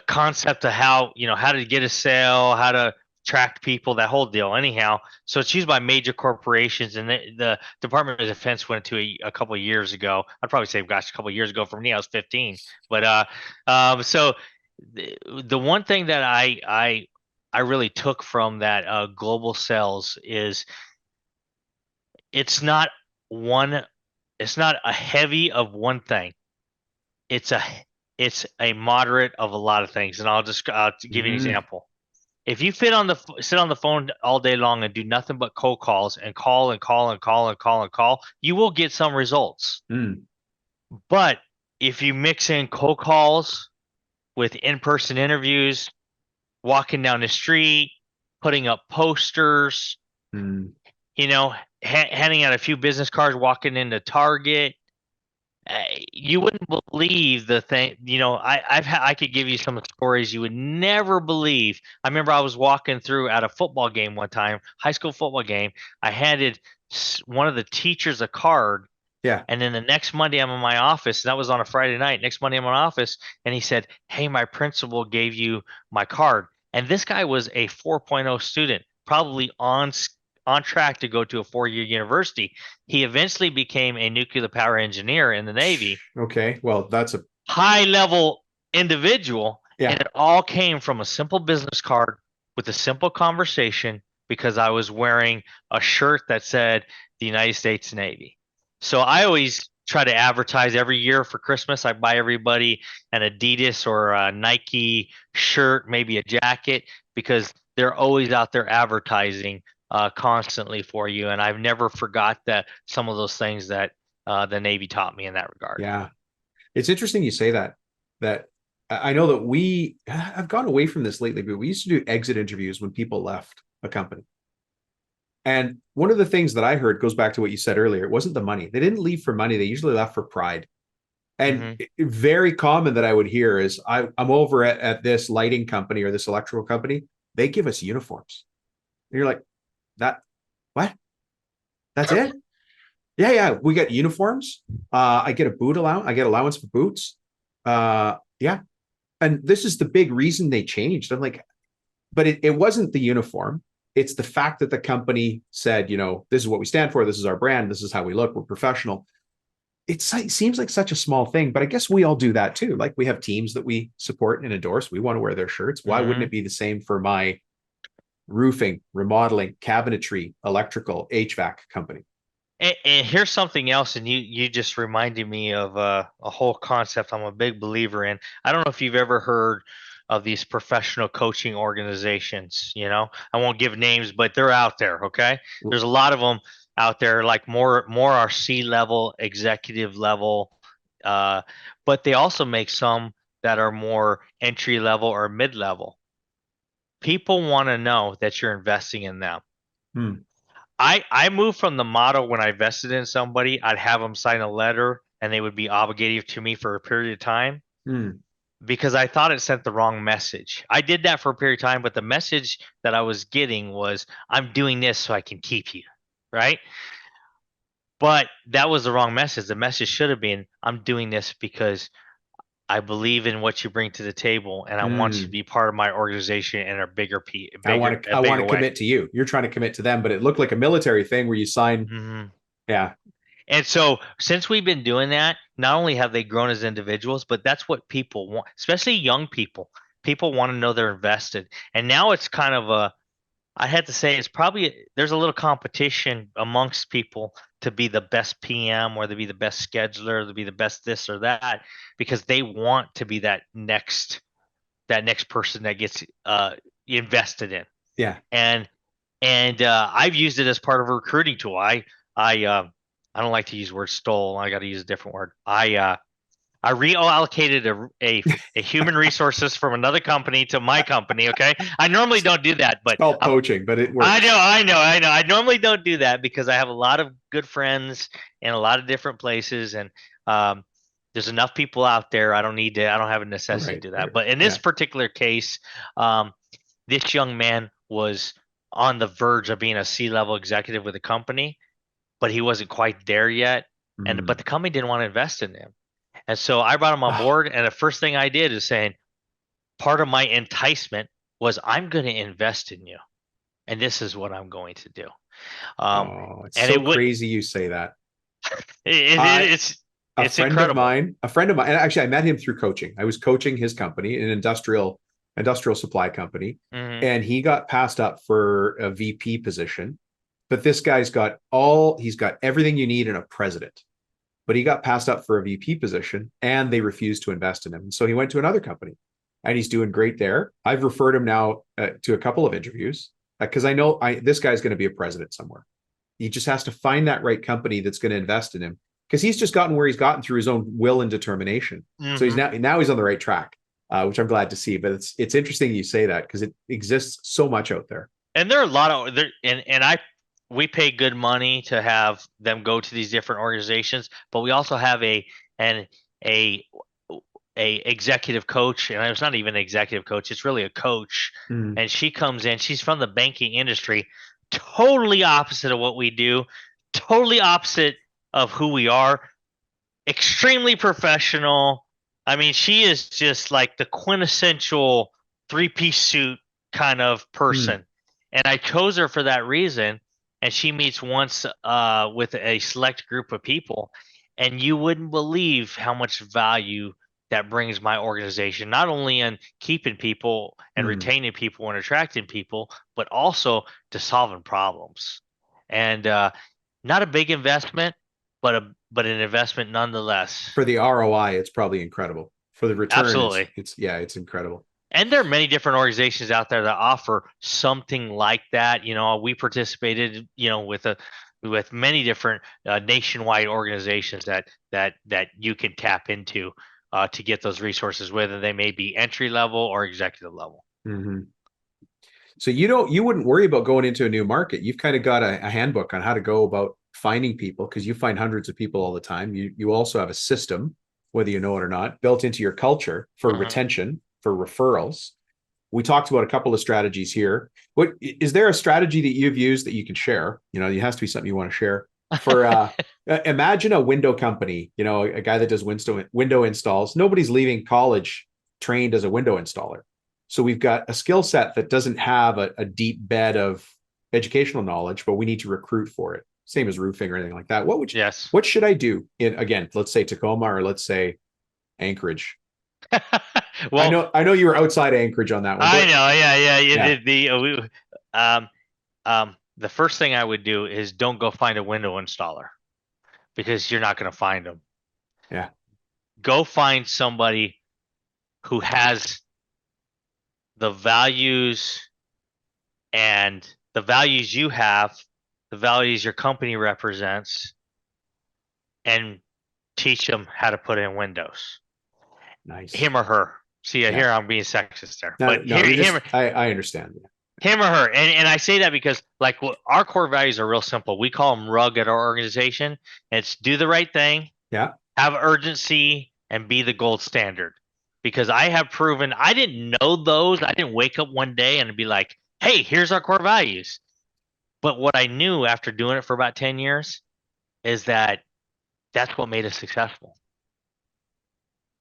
concept of how to get a sale, how to track people, that whole deal. Anyhow, so it's used by major corporations, and the Department of Defense went to a couple of years ago. I'd probably say, gosh, a couple of years ago. For me, I was 15, but so the one thing that I really took from that global sales is it's not one, it's not a heavy of one thing. It's a it's a moderate of a lot of things, and I'll give you an Mm, example. If you sit on the phone all day long and do nothing but cold calls and call and call and call and call and call, you will get some results. mm, But if you mix in cold calls with in-person interviews, walking down the street, putting up posters, mm. you know, handing out a few business cards, walking into Target, you wouldn't believe the thing. I could give you some stories you would never believe. I remember I was walking through at a football game one time, high school football game. I handed one of the teachers a card, Yeah. and then the next Monday I'm in my office, and that was on a Friday night. Next Monday I'm in my office, and he said, "Hey, my principal gave you my card." And this guy was a 4.0 student, probably on track to go to a 4-year university. He eventually became a nuclear power engineer in the Navy, Okay. Well, that's a high level individual, and yeah. it all came from a simple business card with a simple conversation because I was wearing a shirt that said the United States Navy. So I always try to advertise every year for Christmas. I buy everybody an Adidas or a Nike shirt, maybe a jacket, because they're always out there advertising constantly for you. And I've never forgot that some of those things that the Navy taught me in that regard. Yeah. It's interesting you say that. That I know that I've gone away from this lately, but we used to do exit interviews when people left a company. And one of the things that I heard goes back to what you said earlier. It wasn't the money. They didn't leave for money. They usually left for pride. And Mm-hmm. very common that I would hear is I'm over at this lighting company or this electrical company. They give us uniforms. And you're like, that what? That's it? Yeah, yeah. We get uniforms. I get a boot allowance. I get allowance for boots. Yeah. And this is the big reason they changed. I'm like, but it wasn't the uniform. It's the fact that the company said, this is what we stand for. This is our brand. This is how we look. We're professional. It seems like such a small thing, but I guess we all do that too. Like we have teams that we support and endorse. We want to wear their shirts. Why wouldn't Mm-hmm. it be the same for my roofing, remodeling, cabinetry, electrical, HVAC company? And here's something else, and you just reminded me of a whole concept I'm a big believer in. I don't know if you've ever heard of these professional coaching organizations. I won't give names, but they're out there. Okay, there's a lot of them out there, like more our C-level, executive level, uh, but they also make some that are more entry level or mid level. People want to know that you're investing in them. Hmm. I moved from the model when I invested in somebody, I'd have them sign a letter and they would be obligated to me for a period of time Hmm. because I thought it sent the wrong message. I did that for a period of time, but the message that I was getting was, I'm doing this so I can keep you, right? But that was the wrong message. The message should have been, I'm doing this because I believe in what you bring to the table, and I want you to Hmm. be part of my organization in a I want to a I want bigger to way. commit to you. You're trying to commit to them, but it looked like a military thing where you sign. Hmm. Yeah. And so since we've been doing that, not only have they grown as individuals, but that's what people want, especially young people. People want to know they're invested. And now it's kind of I had to say it's probably there's a little competition amongst people to be the best PM or to be the best scheduler, to be the best this or that, because they want to be that next person that gets invested in. Yeah. And I've used it as part of a recruiting tool. I don't like to use the word stole. I got to use a different word. I reallocated a human resources from another company to my company. Okay, I normally don't do that, but It's called poaching, but it works. I know. I normally don't do that because I have a lot of good friends in a lot of different places, and there's enough people out there. I don't have a necessity to do that. But in this particular case, this young man was on the verge of being a C-level executive with a company, but he wasn't quite there yet. But the company didn't want to invest in him. And so I brought him on board, and the first thing I did is saying, part of my enticement was I'm going to invest in you, and this is what I'm going to do. It's so crazy you say that. It's incredible. A friend of mine, and actually I met him through coaching. I was coaching his company, an industrial supply company, and he got passed up for a VP position. But this guy's he's got everything you need in a president. But he got passed up for a VP position and they refused to invest in him. So he went to another company and he's doing great there. I've referred him now to a couple of interviews because I know this guy's going to be a president somewhere. He just has to find that right company that's going to invest in him because he's just gotten where he's gotten through his own will and determination. So he's now he's on the right track, which I'm glad to see. But it's interesting you say that because it exists so much out there. And there are a lot of we pay good money to have them go to these different organizations, but we also have a executive coach, and it's not even an executive coach, it's really a coach. And she comes in, she's from the banking industry, totally opposite of what we do, totally opposite of who we are, extremely professional. I mean, she is just like the quintessential 3-piece suit kind of person. And I chose her for that reason. And she meets once with a select group of people, and you wouldn't believe how much value that brings my organization, not only in keeping people and retaining people and attracting people, but also to solving problems. And not a big investment, but an investment nonetheless. For the ROI, it's probably incredible. For the return, absolutely, it's incredible. And there are many different organizations out there that offer something like that. We participated, with many different nationwide organizations that you can tap into to get those resources, whether they may be entry level or executive level. So you wouldn't worry about going into a new market. You've kind of got a handbook on how to go about finding people because you find hundreds of people all the time. You also have a system, whether you know it or not, built into your culture for retention, for referrals. We talked about a couple of strategies here. What is there a strategy that you've used that you can share? It has to be something you want to share. For imagine a window company, a guy that does window installs. Nobody's leaving college trained as a window installer. So we've got a skill set that doesn't have a deep bed of educational knowledge, but we need to recruit for it. Same as roofing or anything like that. What should I do in, again, let's say Tacoma or let's say Anchorage? Well, I know you were outside Anchorage on that one. I know, yeah. The first thing I would do is don't go find a window installer because you're not going to find them. Yeah. Go find somebody who has the values and the values you have, the values your company represents, and teach them how to put in windows. Nice. Him or her. See, here I'm being sexist there. I understand. Him or her. And I say that because our core values are real simple. We call them RUG at our organization. It's do the right thing. Yeah. Have urgency and be the gold standard. Because I have proven I didn't know those. I didn't wake up one day and be like, hey, here's our core values. But what I knew after doing it for about 10 years is that that's what made us successful.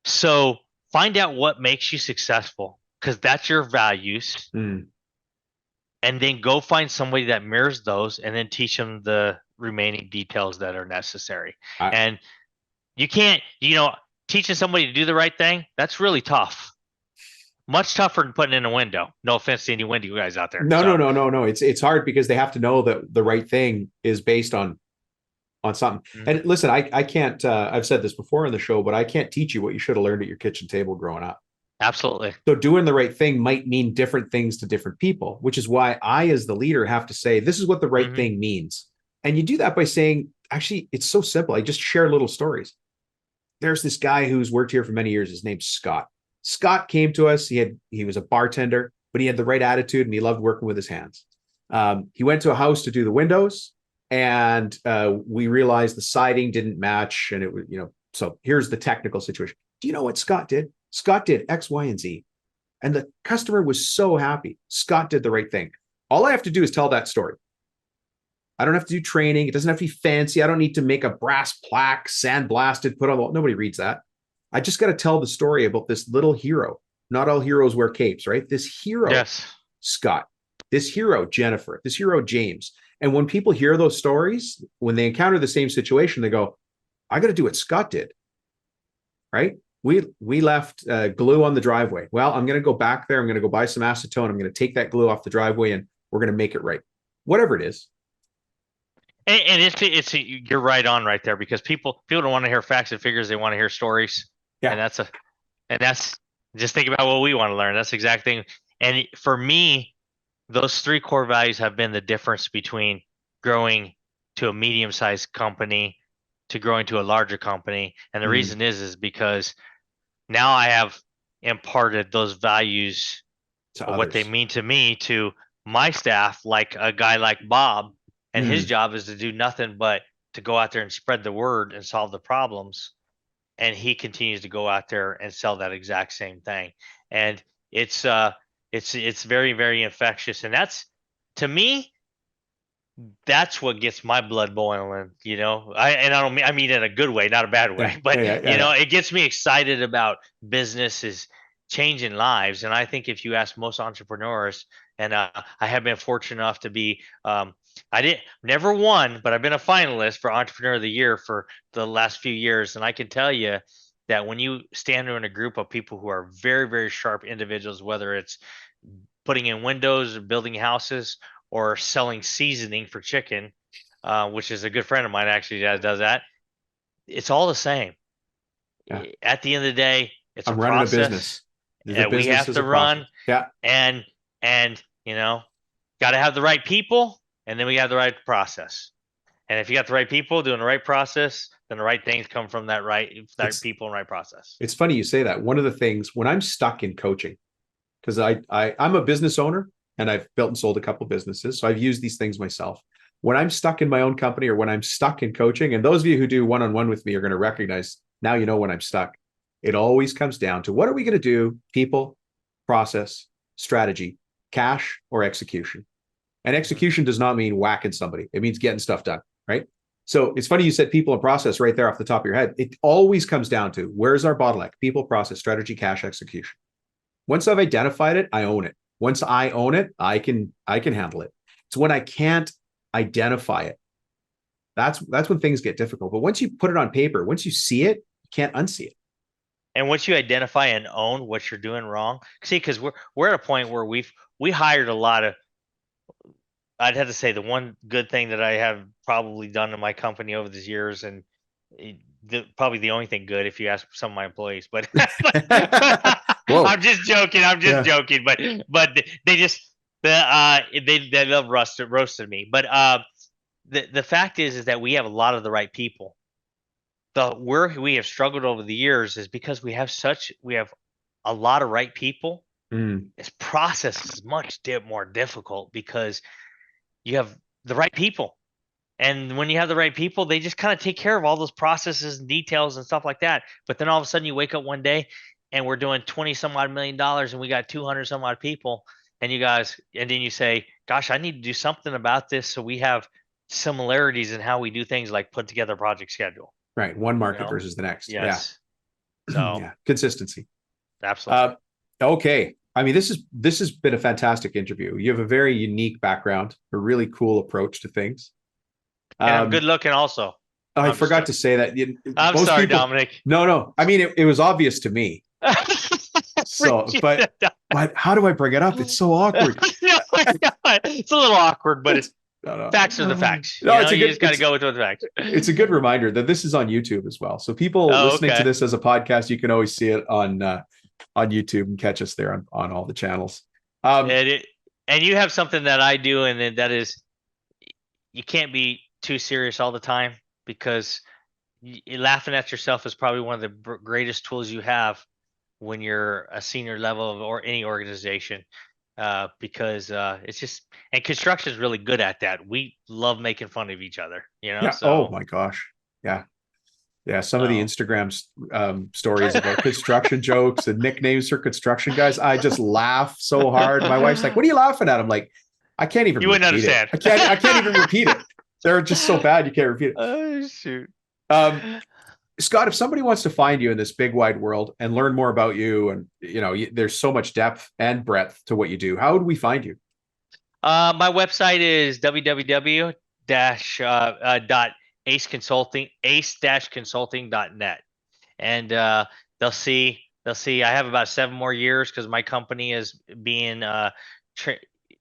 So find out what makes you successful because that's your values. And then go find somebody that mirrors those and then teach them the remaining details that are necessary. I- And you can't, teaching somebody to do the right thing, that's really tough. Much tougher than putting in a window. No offense to any window guys out there. No. It's hard because they have to know that the right thing is based on something. Mhm. And listen, I can't, I've said this before in the show, but I can't teach you what you should have learned at your kitchen table growing up. Absolutely. So doing the right thing might mean different things to different people, which is why I, as the leader, have to say, this is what the right thing means. And you do that by saying, actually, it's so simple. I just share little stories. There's this guy who's worked here for many years. His name's Scott. Scott came to us. He was a bartender, but he had the right attitude and he loved working with his hands. He went to a house to do the windows, and we realized the siding didn't match, and it was, so here's the technical situation. Do you know what Scott did? Scott did X, Y, and Z. And the customer was so happy. Scott did the right thing. All I have to do is tell that story. I don't have to do training. It doesn't have to be fancy. I don't need to make a brass plaque, sandblasted, put on the wall. Nobody reads that. I just got to tell the story about this little hero. Not all heroes wear capes, right? This hero, yes, Scott, this hero, Jennifer, this hero, James. And when people hear those stories, when they encounter the same situation, they go, I got to do what Scott did, right? We left glue on the driveway. Well, I'm going to go back there. I'm going to go buy some acetone. I'm going to take that glue off the driveway and we're going to make it right. Whatever it is. And it's you're right on right there, because people don't want to hear facts and figures. They want to hear stories. Yeah. And that's just think about what we want to learn. That's the exact thing. And for me, those three core values have been the difference between growing to a medium-sized company to growing to a larger company. And the reason is because now I have imparted those values of what they mean to me to my staff, like a guy like Bob, and his job is to do nothing but to go out there and spread the word and solve the problems. And he continues to go out there and sell that exact same thing. And it's very, very infectious. And that's, to me, that's what gets my blood boiling, I mean in a good way, not a bad way, but it gets me excited about businesses changing lives. And I think if you ask most entrepreneurs, and I have been fortunate enough to be, I never won, but I've been a finalist for Entrepreneur of the Year for the last few years. And I can tell you that when you stand in a group of people who are very, very sharp individuals, whether it's putting in windows, building houses, or selling seasoning for chicken, which is a good friend of mine actually that does that. It's all the same. Yeah. At the end of the day, it's I'm a running process. a business. We have to run. Yeah. And got to have the right people, and then we have the right process. And if you got the right people doing the right process, then the right things come from that people and right process. It's funny you say that. One of the things when I'm stuck in coaching, because I'm a business owner and I've built and sold a couple of businesses, so I've used these things myself. When I'm stuck in my own company or when I'm stuck in coaching, and those of you who do one-on-one with me are going to recognize, now you know when I'm stuck. It always comes down to, what are we going to do? People, process, strategy, cash, or execution. And execution does not mean whacking somebody. It means getting stuff done, right? So it's funny you said people and process right there off the top of your head. It always comes down to, where's our bottleneck? People, process, strategy, cash, execution. Once I've identified it, I own it. Once I own it, I can handle it. It's when I can't identify it, that's when things get difficult. But once you put it on paper, once you see it, you can't unsee it. And once you identify and own what you're doing wrong, see, because we're at a point where we hired a lot of, I'd have to say the one good thing that I have probably done in my company over these years, and probably the only thing good if you ask some of my employees, but I'm just joking. Joking, but they just they love roasted me. But the fact is that we have a lot of the right people. Where we have struggled over the years is because we have a lot of right people. This process is much more difficult because you have the right people. And when you have the right people, they just kind of take care of all those processes and details and stuff like that. But then all of a sudden you wake up one day and we're doing 20 some odd $1 million and we got 200 some odd people, and then you say, gosh, I need to do something about this. So we have similarities in how we do things, like put together a project schedule. Right. One market versus the next. Yes. Yeah. So yeah. Consistency. Absolutely. Okay. I mean, this has been a fantastic interview. You have a very unique background, a really cool approach to things. And I'm good looking also. I forgot to say that. I'm Most sorry, people, Dominic. no. I mean, it was obvious to me. So, but how do I bring it up? It's so awkward. It's a little awkward, but it's No. facts are the facts. No, You just got to go with the facts. It's a good reminder that this is on YouTube as well. So people listening to this as a podcast, you can always see it on YouTube and catch us there on all the channels. And you have something that I do, and that is you can't be too serious all the time, because laughing at yourself is probably one of the greatest tools you have when you're a senior level or any organization, because it's just, and construction is really good at that. We love making fun of each other, Yeah. So, oh my gosh. Yeah. Some of the Instagram stories about construction jokes and nicknames for construction guys, I just laugh so hard. My wife's like, "What are you laughing at?" I'm like, "I can't even. You wouldn't understand. I can't even repeat it. They're just so bad you can't repeat it." Oh shoot. Scott, if somebody wants to find you in this big wide world and learn more about you, and there's so much depth and breadth to what you do, how would we find you? My website is www.ace-consulting.net, and they'll see I have about 7 more years, because my company is being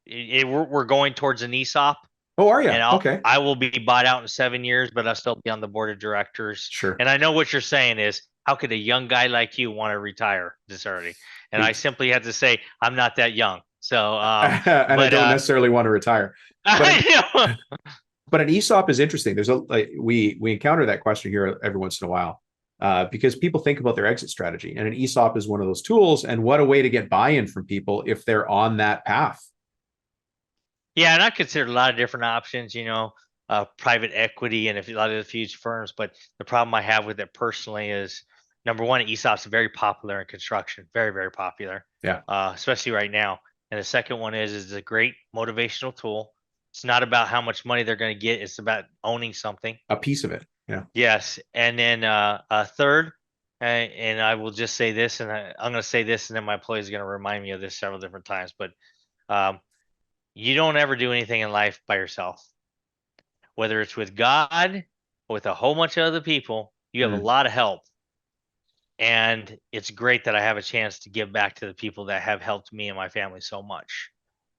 we're going towards an ESOP. Oh, are you? And okay. I will be bought out in 7 years, but I'll still be on the board of directors. Sure. And I know what you're saying is, how could a young guy like you want to retire this early? And I simply have to say, I'm not that young. So, and I don't necessarily want to retire. But, but an ESOP is interesting. There's we encounter that question here every once in a while, because people think about their exit strategy, and an ESOP is one of those tools. And what a way to get buy-in from people if they're on that path. Yeah, and I considered a lot of different options, private equity and a lot of the huge firms. But the problem I have with it personally is, number one, ESOPs are very popular in construction, very, very popular. Yeah. Especially right now. And the second one is it's a great motivational tool. It's not about how much money they're going to get. It's about owning something. A piece of it. Yeah. Yes. And then third, and I will just say this, and I'm going to say this, and then my employees are going to remind me of this several different times. But you don't ever do anything in life by yourself. Whether it's with God or with a whole bunch of other people, you have a lot of help. And it's great that I have a chance to give back to the people that have helped me and my family so much,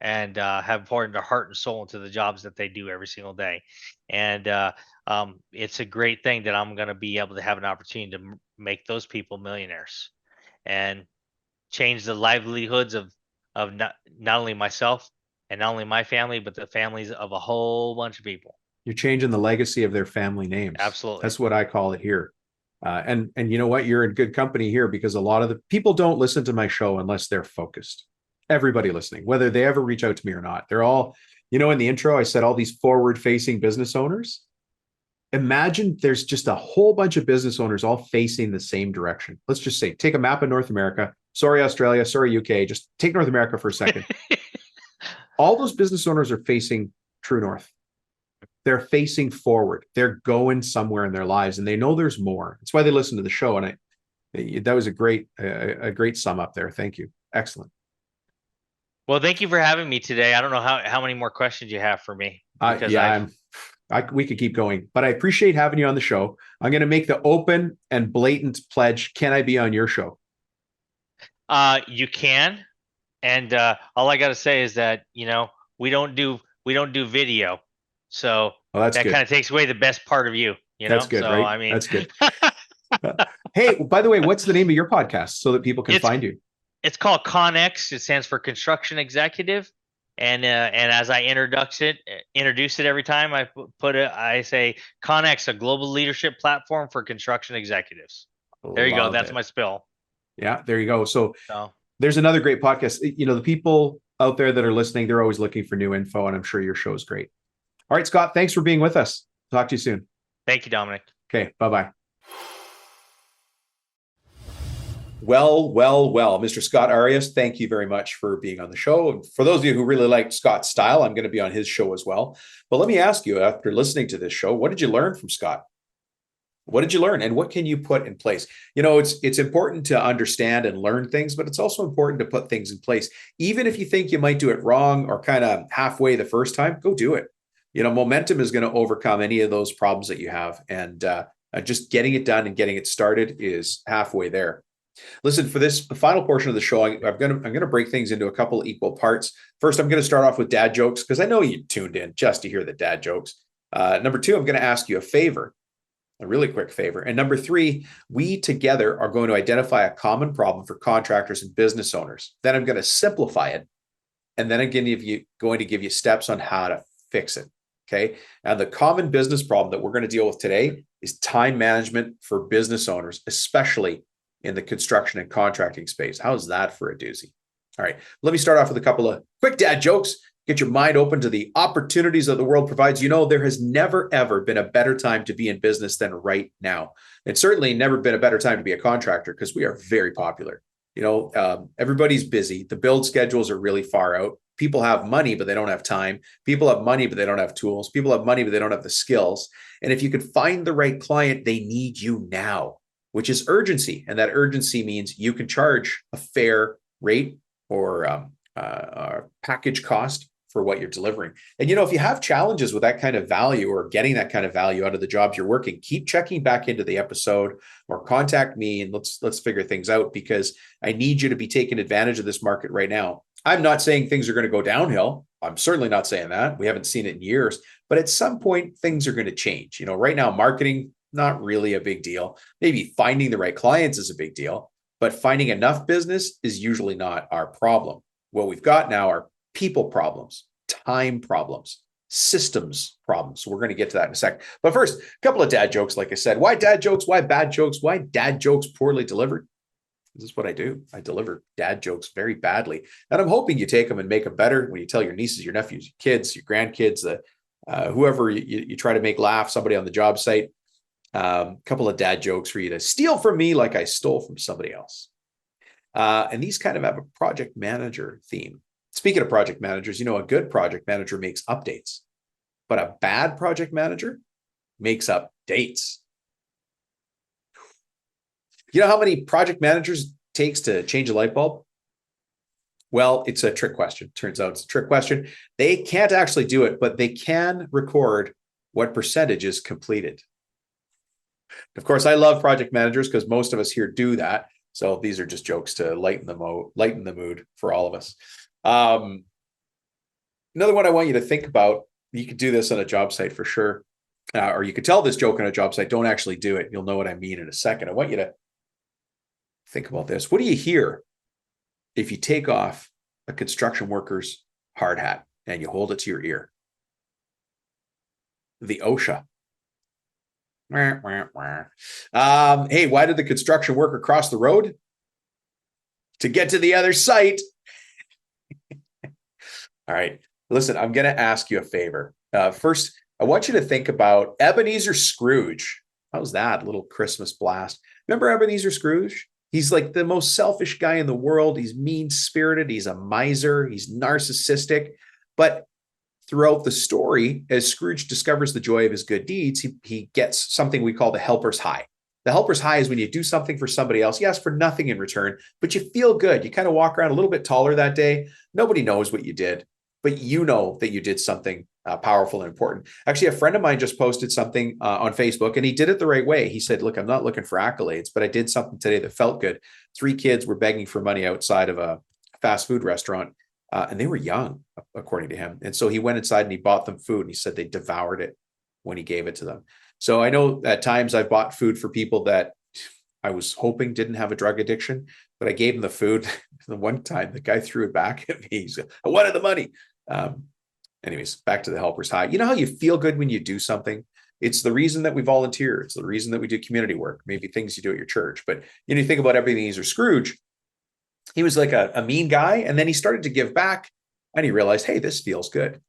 and have poured their heart and soul into the jobs that they do every single day. And it's a great thing that I'm going to be able to have an opportunity to make those people millionaires and change the livelihoods of not only myself and not only my family, but the families of a whole bunch of people. You're changing the legacy of their family names. Absolutely. That's what I call it here. And you know what? You're in good company here, because a lot of the people don't listen to my show unless they're focused. Everybody listening, whether they ever reach out to me or not, they're all, in the intro, I said all these forward-facing business owners. Imagine there's just a whole bunch of business owners all facing the same direction. Let's just say, take a map of North America. Sorry, Australia. Sorry, UK. Just take North America for a second. All those business owners are facing true north. They're facing forward. They're going somewhere in their lives, and they know there's more. That's why they listen to the show. And that was a great sum up there. Thank you. Excellent. Well, thank you for having me today. I don't know how many more questions you have for me. We could keep going, but I appreciate having you on the show. I'm going to make the open and blatant pledge. Can I be on your show? You can. And all I got to say is that, we don't do video. So that kind of takes away the best part of you. That's good, so, right? I mean, that's good. Hey, by the way, what's the name of your podcast so that people can find you? It's called ConX. It stands for Construction Executive. And as I introduce it every time I say ConX, a global leadership platform for construction executives. There you go. That's my spill. Yeah, there you go. So there's another great podcast. The people out there that are listening, they're always looking for new info, and I'm sure your show is great. All right, Scott, thanks for being with us. Talk to you soon. Thank you, Dominic. Okay, bye-bye. Well, Mr. Scott Arias, thank you very much for being on the show. And for those of you who really like Scott's style, I'm going to be on his show as well. But let me ask you, after listening to this show, what did you learn from Scott? What did you learn, and what can you put in place? It's important to understand and learn things, but it's also important to put things in place. Even if you think you might do it wrong or kind of halfway the first time, go do it. Momentum is going to overcome any of those problems that you have. And just getting it done and getting it started is halfway there. Listen, for this final portion of the show, I'm going to break things into a couple of equal parts. First, I'm going to start off with dad jokes because I know you tuned in just to hear the dad jokes. Number two, I'm going to ask you a favor, a really quick favor. And number three, we together are going to identify a common problem for contractors and business owners. Then I'm going to simplify it. And then I'm going to give you steps on how to fix it. Okay. And the common business problem that we're going to deal with today is time management for business owners, especially in the construction and contracting space. How's that for a doozy? All right, let me start off with a couple of quick dad jokes. Get your mind open to the opportunities that the world provides. There has never, ever been a better time to be in business than right now. It's certainly never been a better time to be a contractor because we are very popular. Everybody's busy. The build schedules are really far out. People have money, but they don't have time. People have money, but they don't have tools. People have money, but they don't have the skills. And if you could find the right client, they need you now, which is urgency. And that urgency means you can charge a fair rate or package cost for what you're delivering. And, if you have challenges with that kind of value or getting that kind of value out of the jobs you're working, keep checking back into the episode or contact me and let's figure things out, because I need you to be taking advantage of this market right now. I'm not saying things are going to go downhill. I'm certainly not saying that. We haven't seen it in years, but at some point things are going to change. Right now, marketing, not really a big deal. Maybe finding the right clients is a big deal, but finding enough business is usually not our problem. What we've got now are people problems, time problems, systems problems. So we're going to get to that in a second. But first, a couple of dad jokes. Like I said, why dad jokes? Why bad jokes? Why dad jokes poorly delivered? This is what I do. I deliver dad jokes very badly. And I'm hoping you take them and make them better when you tell your nieces, your nephews, your kids, your grandkids, whoever you try to make laugh, somebody on the job site. Couple of dad jokes for you to steal from me like I stole from somebody else. And these kind of have a project manager theme. Speaking of project managers, a good project manager makes updates, but a bad project manager makes up dates. You know how many project managers it takes to change a light bulb? Well, it's a trick question. Turns out it's a trick question. They can't actually do it, but they can record what percentage is completed. Of course, I love project managers because most of us here do that. So these are just jokes to lighten the mood for all of us. Another one I want you to think about, you could do this on a job site for sure, or you could tell this joke on a job site. Don't actually do it. You'll know what I mean in a second. I want you to think about this. What do you hear if you take off a construction worker's hard hat and you hold it to your ear? The OSHA. Hey, why did the construction worker cross the road? To get to the other site. All right. Listen, I'm going to ask you a favor. First, I want you to think about Ebenezer Scrooge. How's that? A little Christmas blast. Remember Ebenezer Scrooge? He's like the most selfish guy in the world. He's mean-spirited. He's a miser. He's narcissistic. But throughout the story, as Scrooge discovers the joy of his good deeds, he gets something we call the helper's high. The helper's high is when you do something for somebody else. You ask for nothing in return, but you feel good. You kind of walk around a little bit taller that day. Nobody knows what you did, but you know that you did something powerful and important. Actually, a friend of mine just posted something on Facebook, and he did it the right way. He said, look, I'm not looking for accolades, but I did something today that felt good. 3 kids were begging for money outside of a fast food restaurant. And they were young, according to him. And so he went inside and he bought them food. And he said they devoured it when he gave it to them. So I know at times I've bought food for people that I was hoping didn't have a drug addiction, but I gave him the food. The one time the guy threw it back at me. He said, I wanted the money. Anyways, back to the helper's high. You know how you feel good when you do something? It's the reason that we volunteer. It's the reason that we do community work, maybe things you do at your church. But you think about Ebenezer Scrooge. He was like a mean guy, and then he started to give back, and he realized, hey, this feels good.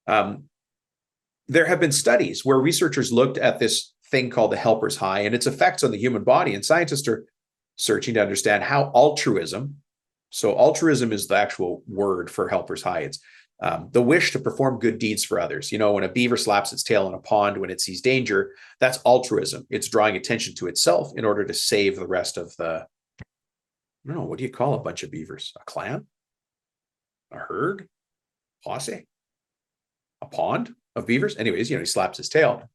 There have been studies where researchers looked at this thing called the helper's high and its effects on the human body, and scientists are searching to understand how altruism, so altruism is the actual word for helper's high. It's the wish to perform good deeds for others. When a beaver slaps its tail in a pond when it sees danger, that's altruism. It's drawing attention to itself in order to save the rest of the, I don't know, what do you call a bunch of beavers? A clan? A herd? Posse? A pond? of beavers. Anyways, he slaps his tail,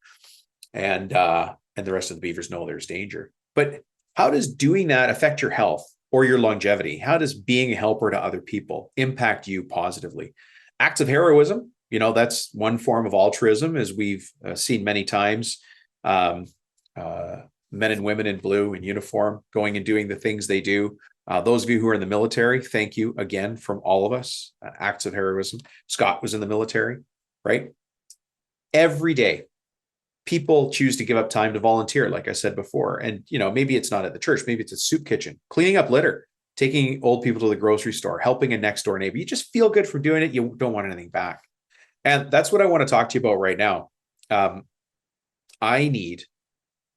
and the rest of the beavers know there's danger. But how does doing that affect your health or your longevity? How does being a helper to other people impact you positively? Acts of heroism, that's one form of altruism, as we've seen many times. Men and women in blue in uniform going and doing the things they do. Those of you who are in the military, thank you again from all of us. Acts of heroism. Scott was in the military, right? Every day, people choose to give up time to volunteer, like I said before. And, maybe it's not at the church, maybe it's a soup kitchen, cleaning up litter, taking old people to the grocery store, helping a next door neighbor. You just feel good from doing it. You don't want anything back. And that's what I want to talk to you about right now. I need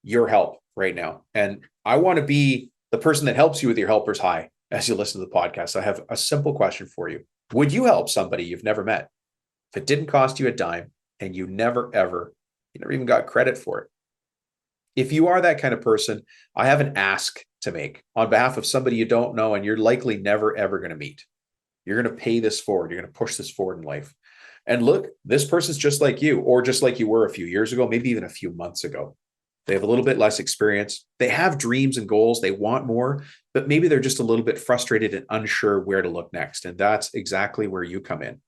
your help right now. And I want to be the person that helps you with your helper's high as you listen to the podcast. I have a simple question for you. Would you help somebody you've never met if it didn't cost you a dime and you never even got credit for it? If you are that kind of person, I have an ask to make on behalf of somebody you don't know and you're likely never, ever going to meet. You're going to pay this forward. You're going to push this forward in life. And look, this person's just like you, or just like you were a few years ago, maybe even a few months ago. They have a little bit less experience. They have dreams and goals. They want more, but maybe they're just a little bit frustrated and unsure where to look next. And that's exactly where you come in.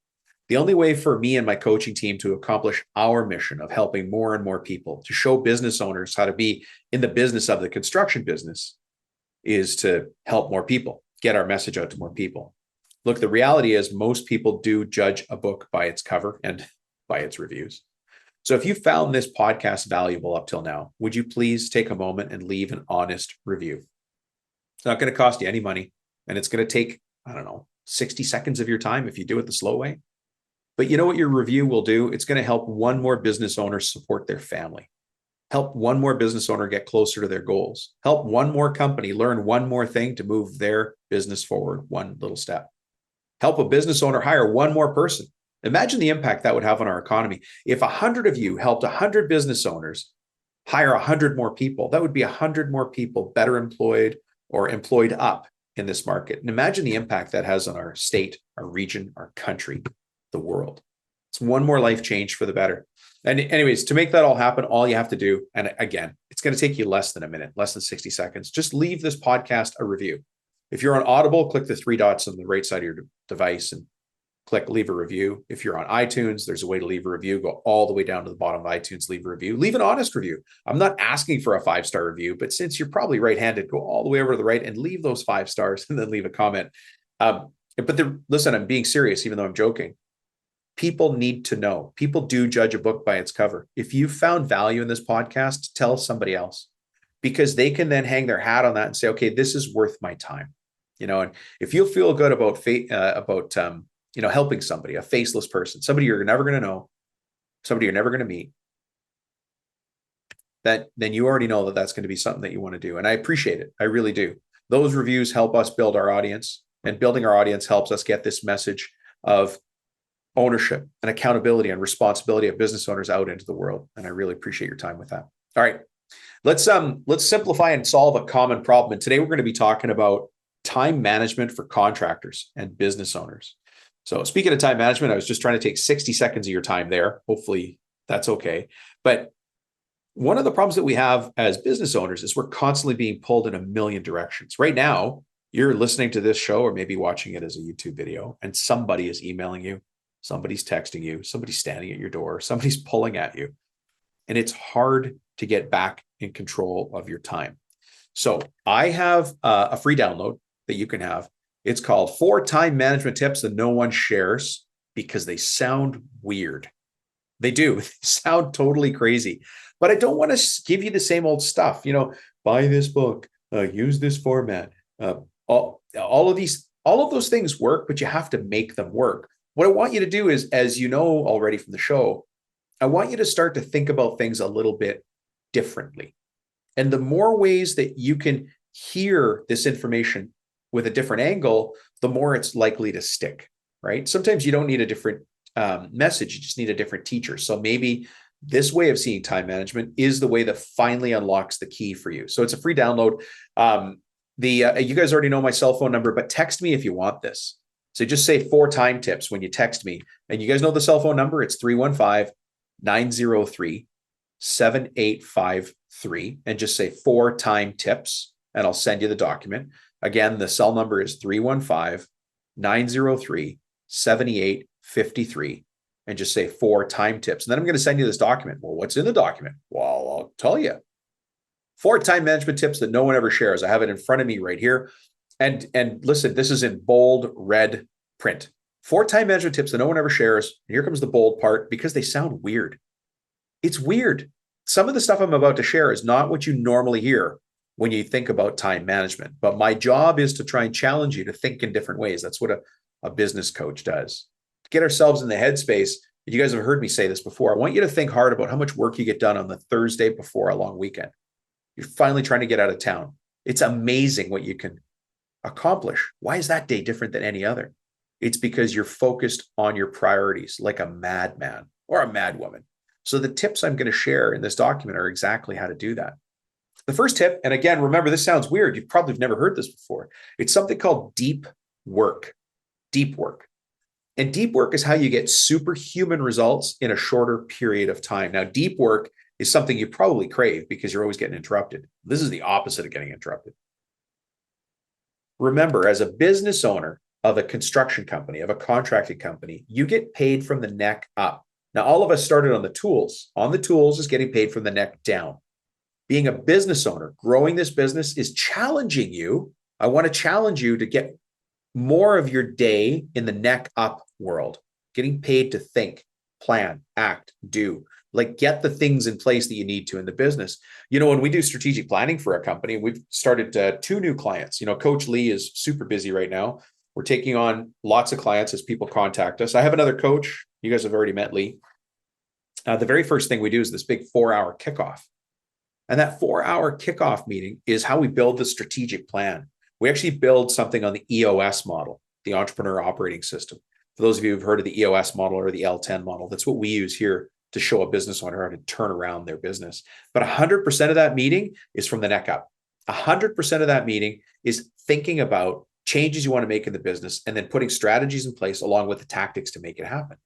The only way for me and my coaching team to accomplish our mission of helping more and more people to show business owners how to be in the business of the construction business is to help more people, get our message out to more people. Look, the reality is most people do judge a book by its cover and by its reviews. So if you found this podcast valuable up till now, would you please take a moment and leave an honest review? It's not going to cost you any money, and it's going to take, 60 seconds of your time if you do it the slow way. But you know what your review will do? It's going to help one more business owner support their family, help one more business owner get closer to their goals, help one more company learn one more thing to move their business forward one little step, help a business owner hire one more person. Imagine the impact that would have on our economy. If 100 of you helped 100 business owners hire 100 more people, that would be 100 more people better employed or employed up in this market. And imagine the impact that has on our state, our region, our country, the world. It's one more life change for the better. And anyways, to make that all happen, all you have to do, and again, it's going to take you less than a minute, less than 60 seconds. Just leave this podcast a review. If you're on Audible, click the three dots on the right side of your device and click leave a review. If you're on iTunes, there's a way to leave a review. Go all the way down to the bottom of iTunes, leave a review. Leave an honest review. I'm not asking for a 5-star review, but since you're probably right-handed, go all the way over to the right and leave those 5 stars and then leave a comment. Listen, I'm being serious, even though I'm joking. People need to know. People do judge a book by its cover. If you found value in this podcast, tell somebody else, because they can then hang their hat on that and say, okay, this is worth my time. And if you feel good about helping somebody, a faceless person, somebody you're never going to know, somebody you're never going to meet, then you already know that that's going to be something that you want to do. And I appreciate it. I really do. Those reviews help us build our audience, and building our audience helps us get this message of ownership and accountability and responsibility of business owners out into the world. And I really appreciate your time with that. All right. Let's simplify and solve a common problem. And today we're going to be talking about time management for contractors and business owners. So speaking of time management, I was just trying to take 60 seconds of your time there. Hopefully that's okay. But one of the problems that we have as business owners is we're constantly being pulled in a million directions. Right now, you're listening to this show or maybe watching it as a YouTube video, and somebody is emailing you, somebody's texting you, somebody's standing at your door, somebody's pulling at you. And it's hard to get back in control of your time. So I have a free download that you can have. It's called 4 Time Management Tips That No One Shares, because they sound weird. They do. They sound totally crazy. But I don't want to give you the same old stuff. Buy this book, use this format. All of those things work, but you have to make them work. What I want you to do is, as you know already from the show, I want you to start to think about things a little bit differently. And the more ways that you can hear this information with a different angle, the more it's likely to stick, right? Sometimes you don't need a different message, you just need a different teacher. So maybe this way of seeing time management is the way that finally unlocks the key for you. So it's a free download. You guys already know my cell phone number, but text me if you want this. So just say 4 time tips when you text me. And you guys know the cell phone number, it's 315 903-7853 and just say 4-time tips, and I'll send you the document. Again, the cell number is 315-903-7853 and just say 4-time tips. And then I'm going to send you this document. Well, what's in the document? Well, I'll tell you. 4-time management tips that no one ever shares. I have it in front of me right here. And listen, this is in bold red print. 4-time management tips that no one ever shares. And here comes the bold part, because they sound weird. It's weird. Some of the stuff I'm about to share is not what you normally hear when you think about time management. But my job is to try and challenge you to think in different ways. That's what a business coach does. To get ourselves in the headspace. You guys have heard me say this before. I want you to think hard about how much work you get done on the Thursday before a long weekend. You're finally trying to get out of town. It's amazing what you can accomplish. Why is that day different than any other? It's because you're focused on your priorities like a madman or a madwoman. So the tips I'm going to share in this document are exactly how to do that. The first tip, and again, remember, this sounds weird. You've probably never heard this before. It's something called deep work. Deep work. And deep work is how you get superhuman results in a shorter period of time. Now, deep work is something you probably crave because you're always getting interrupted. This is the opposite of getting interrupted. Remember, as a business owner of a construction company, of a contracting company, you get paid from the neck up. Now, all of us started on the tools. On the tools is getting paid from the neck down. Being a business owner, growing this business is challenging you. I want to challenge you to get more of your day in the neck up world, getting paid to think, plan, act, do. Like, get the things in place that you need to in the business. You know, when we do strategic planning for a company, we've started 2 new clients. You know, Coach Lee is super busy right now. We're taking on lots of clients as people contact us. I have another coach. You guys have already met Lee. The very first thing we do is this big 4-hour kickoff. And that 4-hour kickoff meeting is how we build the strategic plan. We actually build something on the EOS model, the Entrepreneur Operating System. For those of you who've heard of the EOS model or the L10 model, that's what we use here to show a business owner how to turn around their business. But 100% of that meeting is from the neck up. 100% of that meeting is thinking about changes you want to make in the business and then putting strategies in place along with the tactics to make it happen,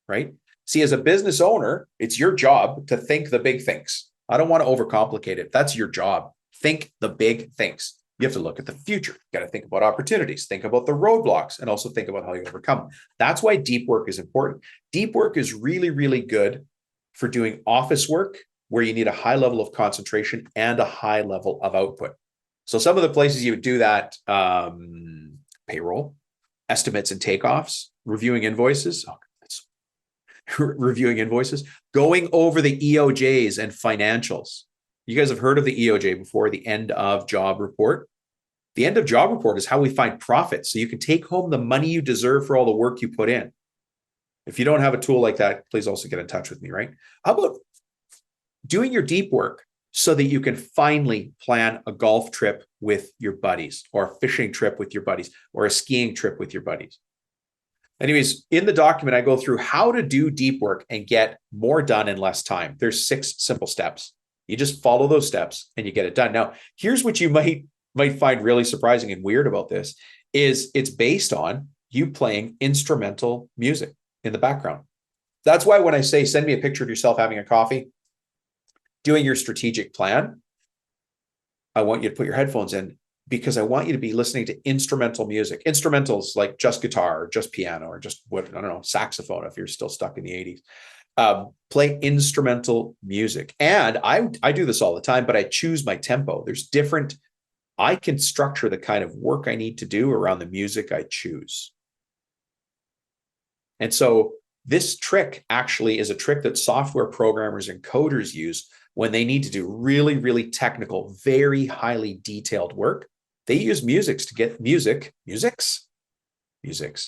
right? See, as a business owner, it's your job to think the big things. I don't want to overcomplicate it. That's your job. Think the big things. You have to look at the future. You got to think about opportunities, think about the roadblocks, and also think about how you overcome them. That's why deep work is important. Deep work is really, really good for doing office work where you need a high level of concentration and a high level of output. So some of the places you would do that, payroll, estimates and takeoffs, reviewing invoices, going over the EOJs and financials. You guys have heard of the EOJ before, the end of job report. The end of job report is how we find profit. So you can take home the money you deserve for all the work you put in. If you don't have a tool like that, please also get in touch with me, right? How about doing your deep work so that you can finally plan a golf trip with your buddies, or a fishing trip with your buddies, or a skiing trip with your buddies? Anyways, in the document, I go through how to do deep work and get more done in less time. There's 6 simple steps. You just follow those steps and you get it done. Now, here's what you might find really surprising and weird about this is it's based on you playing instrumental music in the background. That's why when I say, send me a picture of yourself having a coffee, doing your strategic plan, I want you to put your headphones in because I want you to be listening to instrumental music. Instrumentals like just guitar or just piano or just saxophone if you're still stuck in the 80s. Play instrumental music. And I do this all the time, but I choose my tempo. I can structure the kind of work I need to do around the music I choose. And so this trick actually is a trick that software programmers and coders use when they need to do really, really technical, very highly detailed work. They use musics to get musics.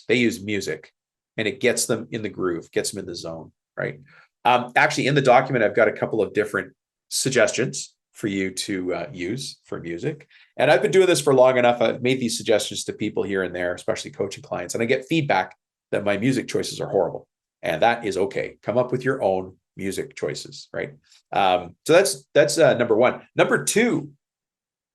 They use music and it gets them in the groove, gets them in the zone, right? Actually, in the document, I've got a couple of different suggestions for you to use for music. And I've been doing this for long enough. I've made these suggestions to people here and there, especially coaching clients, and I get feedback that my music choices are horrible. And that is okay. Come up with your own music choices, right? So that's number 1. Number 2,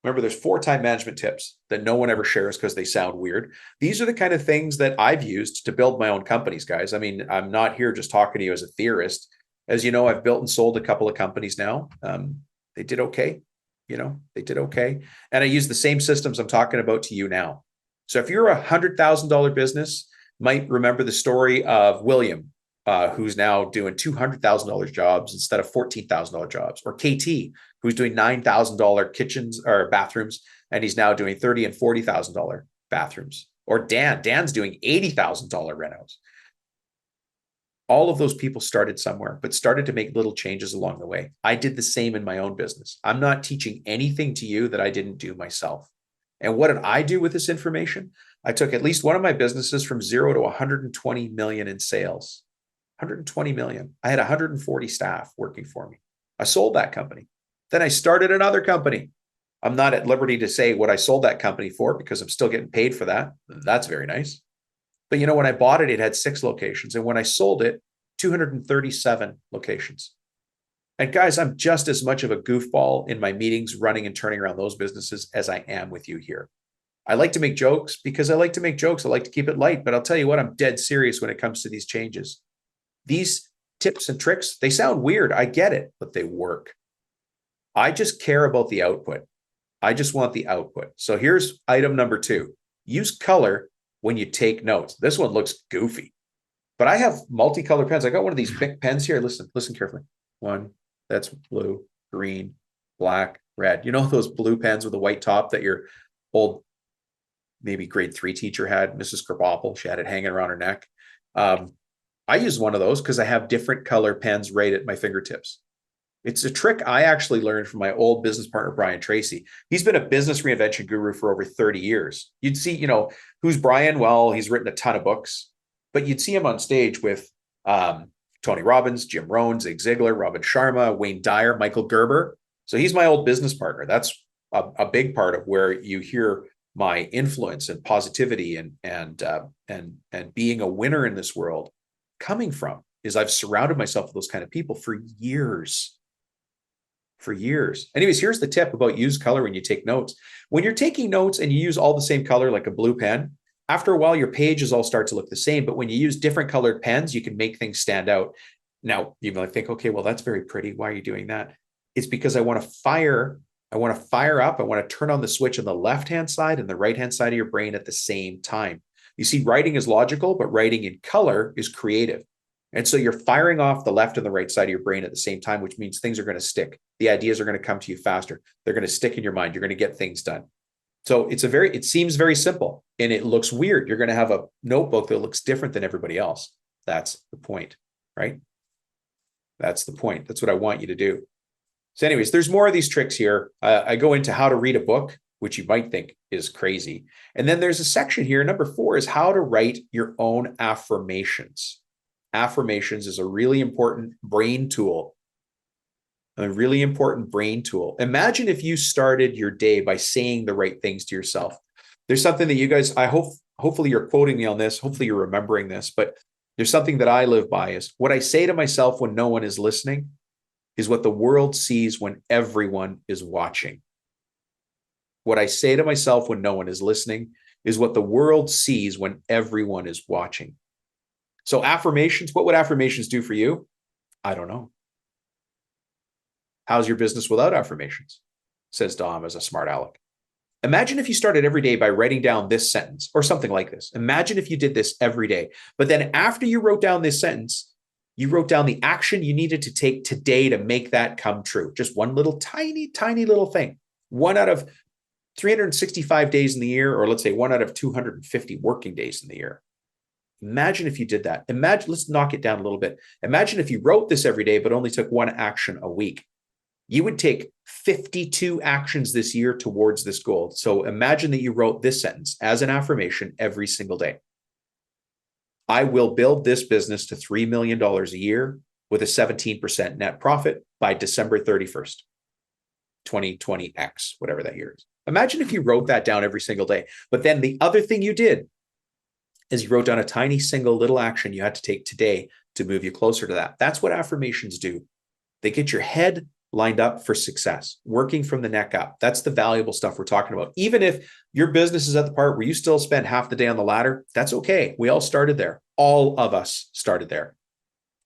remember there's 4 time management tips that no one ever shares because they sound weird. These are the kind of things that I've used to build my own companies, guys. I mean, I'm not here just talking to you as a theorist. As you know, I've built and sold a couple of companies now. They did okay. They did okay. And I use the same systems I'm talking about to you now. So if you're $100,000 business, might remember the story of William, who's now doing $200,000 jobs instead of $14,000 jobs, or KT, who's doing $9,000 kitchens or bathrooms, and he's now doing $30,000 and $40,000 bathrooms. Or Dan's doing $80,000 renos. All of those people started somewhere, but started to make little changes along the way. I did the same in my own business. I'm not teaching anything to you that I didn't do myself. And what did I do with this information? I took at least one of my businesses from 0 to 120 million in sales. 120 million. I had 140 staff working for me. I sold that company. Then I started another company. I'm not at liberty to say what I sold that company for because I'm still getting paid for that. That's very nice. But when I bought it, it had 6 locations. And when I sold it, 237 locations. And guys, I'm just as much of a goofball in my meetings, running and turning around those businesses as I am with you here. I like to make jokes because I like to make jokes. I like to keep it light, but I'll tell you what, I'm dead serious when it comes to these changes. These tips and tricks, they sound weird. I get it, but they work. I just care about the output. I just want the output. So here's item number 2. Use color when you take notes. This one looks goofy, but I have multicolored pens. I got one of these big pens here. Listen carefully. One, that's blue, green, black, red. You know those blue pens with a white top that your old, maybe grade 3 teacher had, Mrs. Krabappel. She had it hanging around her neck. I use one of those because I have different color pens right at my fingertips. It's a trick I actually learned from my old business partner, Brian Tracy. He's been a business reinvention guru for over 30 years. You'd see, who's Brian? Well, he's written a ton of books, but you'd see him on stage with Tony Robbins, Jim Rohn, Zig Ziglar, Robin Sharma, Wayne Dyer, Michael Gerber. So he's my old business partner. That's a big part of where you hear my influence and positivity and being a winner in this world coming from, is I've surrounded myself with those kind of people for years. Anyways, here's the tip about use color when you take notes. When you're taking notes and you use all the same color, like a blue pen, after a while, your pages all start to look the same. But when you use different colored pens, you can make things stand out. Now, you might think, okay, well, that's very pretty. Why are you doing that? It's because I want to fire up. I want to turn on the switch on the left-hand side and the right-hand side of your brain at the same time. You see, writing is logical, but writing in color is creative. And so you're firing off the left and the right side of your brain at the same time, which means things are going to stick. The ideas are going to come to you faster. They're going to stick in your mind. You're going to get things done. So it seems very simple and it looks weird. You're going to have a notebook that looks different than everybody else. That's the point, right? That's the point. That's what I want you to do. So anyways, there's more of these tricks here. I go into how to read a book, which you might think is crazy. And then there's a section here. Number 4 is how to write your own affirmations. Affirmations is a really important brain tool. Imagine if you started your day by saying the right things to yourself. There's something that you guys, hopefully you're quoting me on this. Hopefully you're remembering this, but there's something that I live by is what I say to myself when no one is listening is what the world sees when everyone is watching. What I say to myself when no one is listening is what the world sees when everyone is watching. So affirmations, what would affirmations do for you? I don't know. How's your business without affirmations? Says Dom as a smart aleck. Imagine if you started every day by writing down this sentence or something like this. Imagine if you did this every day. But then after you wrote down this sentence, you wrote down the action you needed to take today to make that come true. Just one little tiny, tiny little thing. 1 out of 365 days in the year, or let's say 1 out of 250 working days in the year. Imagine if you did that. Let's knock it down a little bit. Imagine if you wrote this every day, but only took 1 action a week. You would take 52 actions this year towards this goal. So imagine that you wrote this sentence as an affirmation every single day. I will build this business to $3 million a year with a 17% net profit by December 31st, 2020X, whatever that year is. Imagine if you wrote that down every single day. But then the other thing you did is you wrote down a tiny single little action you had to take today to move you closer to that. That's what affirmations do. They get your head lined up for success, working from the neck up. That's the valuable stuff we're talking about. Even if your business is at the part where you still spend half the day on the ladder, that's okay. We all started there. All of us started there.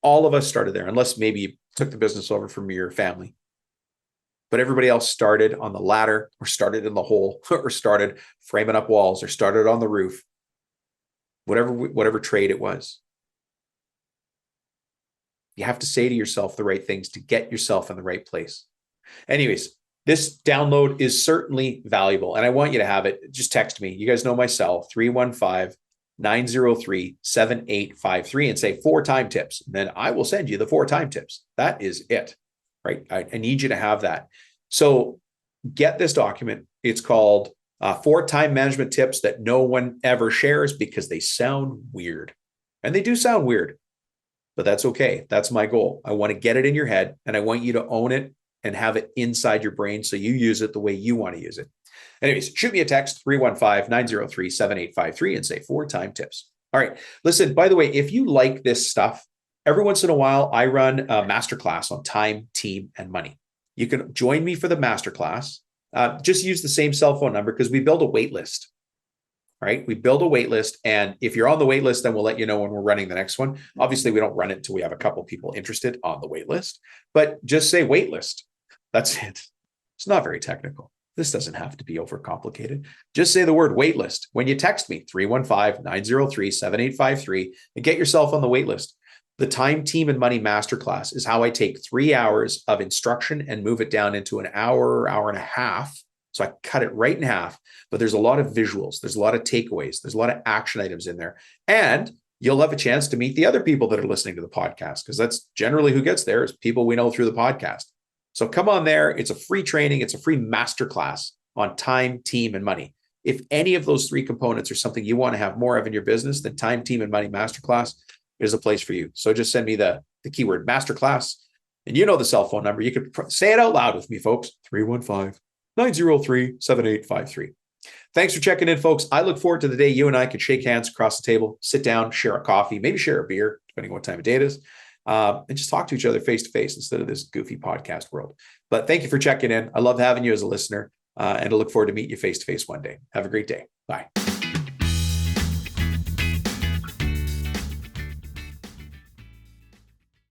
All of us started there, unless maybe you took the business over from your family. But everybody else started on the ladder, or started in the hole, or started framing up walls, or started on the roof, whatever trade it was. You have to say to yourself the right things to get yourself in the right place. Anyways, this download is certainly valuable, and I want you to have it. Just text me. You guys know my cell, 315-903-7853, and say 4 time tips. And then I will send you the 4 time tips. That is it, right? I need you to have that. So get this document. It's called 4 time management tips that no one ever shares because they sound weird. And they do sound weird, but that's okay. That's my goal. I want to get it in your head, and I want you to own it and have it inside your brain so you use it the way you want to use it. Anyways, shoot me a text, 315-903-7853, and say 4 time tips. All right. Listen, by the way, if you like this stuff, every once in a while, I run a masterclass on time, team, and money. You can join me for the masterclass. Just use the same cell phone number because we build a wait list, right? We build a wait list. And if you're on the wait list, then we'll let you know when we're running the next one. Obviously, we don't run it until we have a couple people interested on the wait list, but just say wait list. That's it. It's not very technical. This doesn't have to be overcomplicated. Just say the word wait list. When you text me, 315-903-7853, and get yourself on the wait list. The Time, Team, and Money Masterclass is how I take 3 hours of instruction and move it down into an hour, hour and a half. So I cut it right in half, but there's a lot of visuals. There's a lot of takeaways. There's a lot of action items in there. And you'll have a chance to meet the other people that are listening to the podcast, because that's generally who gets there is people we know through the podcast. So come on there. It's a free training. It's a free masterclass on time, team, and money. If any of those 3 components are something you want to have more of in your business, then Time, Team, and Money Masterclass is a place for you. So just send me the keyword masterclass, and you know the cell phone number. You could say it out loud with me, folks. 315-903-7853. Thanks for checking in, folks. I look forward to the day you and I can shake hands across the table, sit down, share a coffee, maybe share a beer, depending on what time of day it is. And just talk to each other face to face instead of this goofy podcast world. But thank you for checking in. I love having you as a listener, and I look forward to meeting you face to face one day. Have a great day. Bye.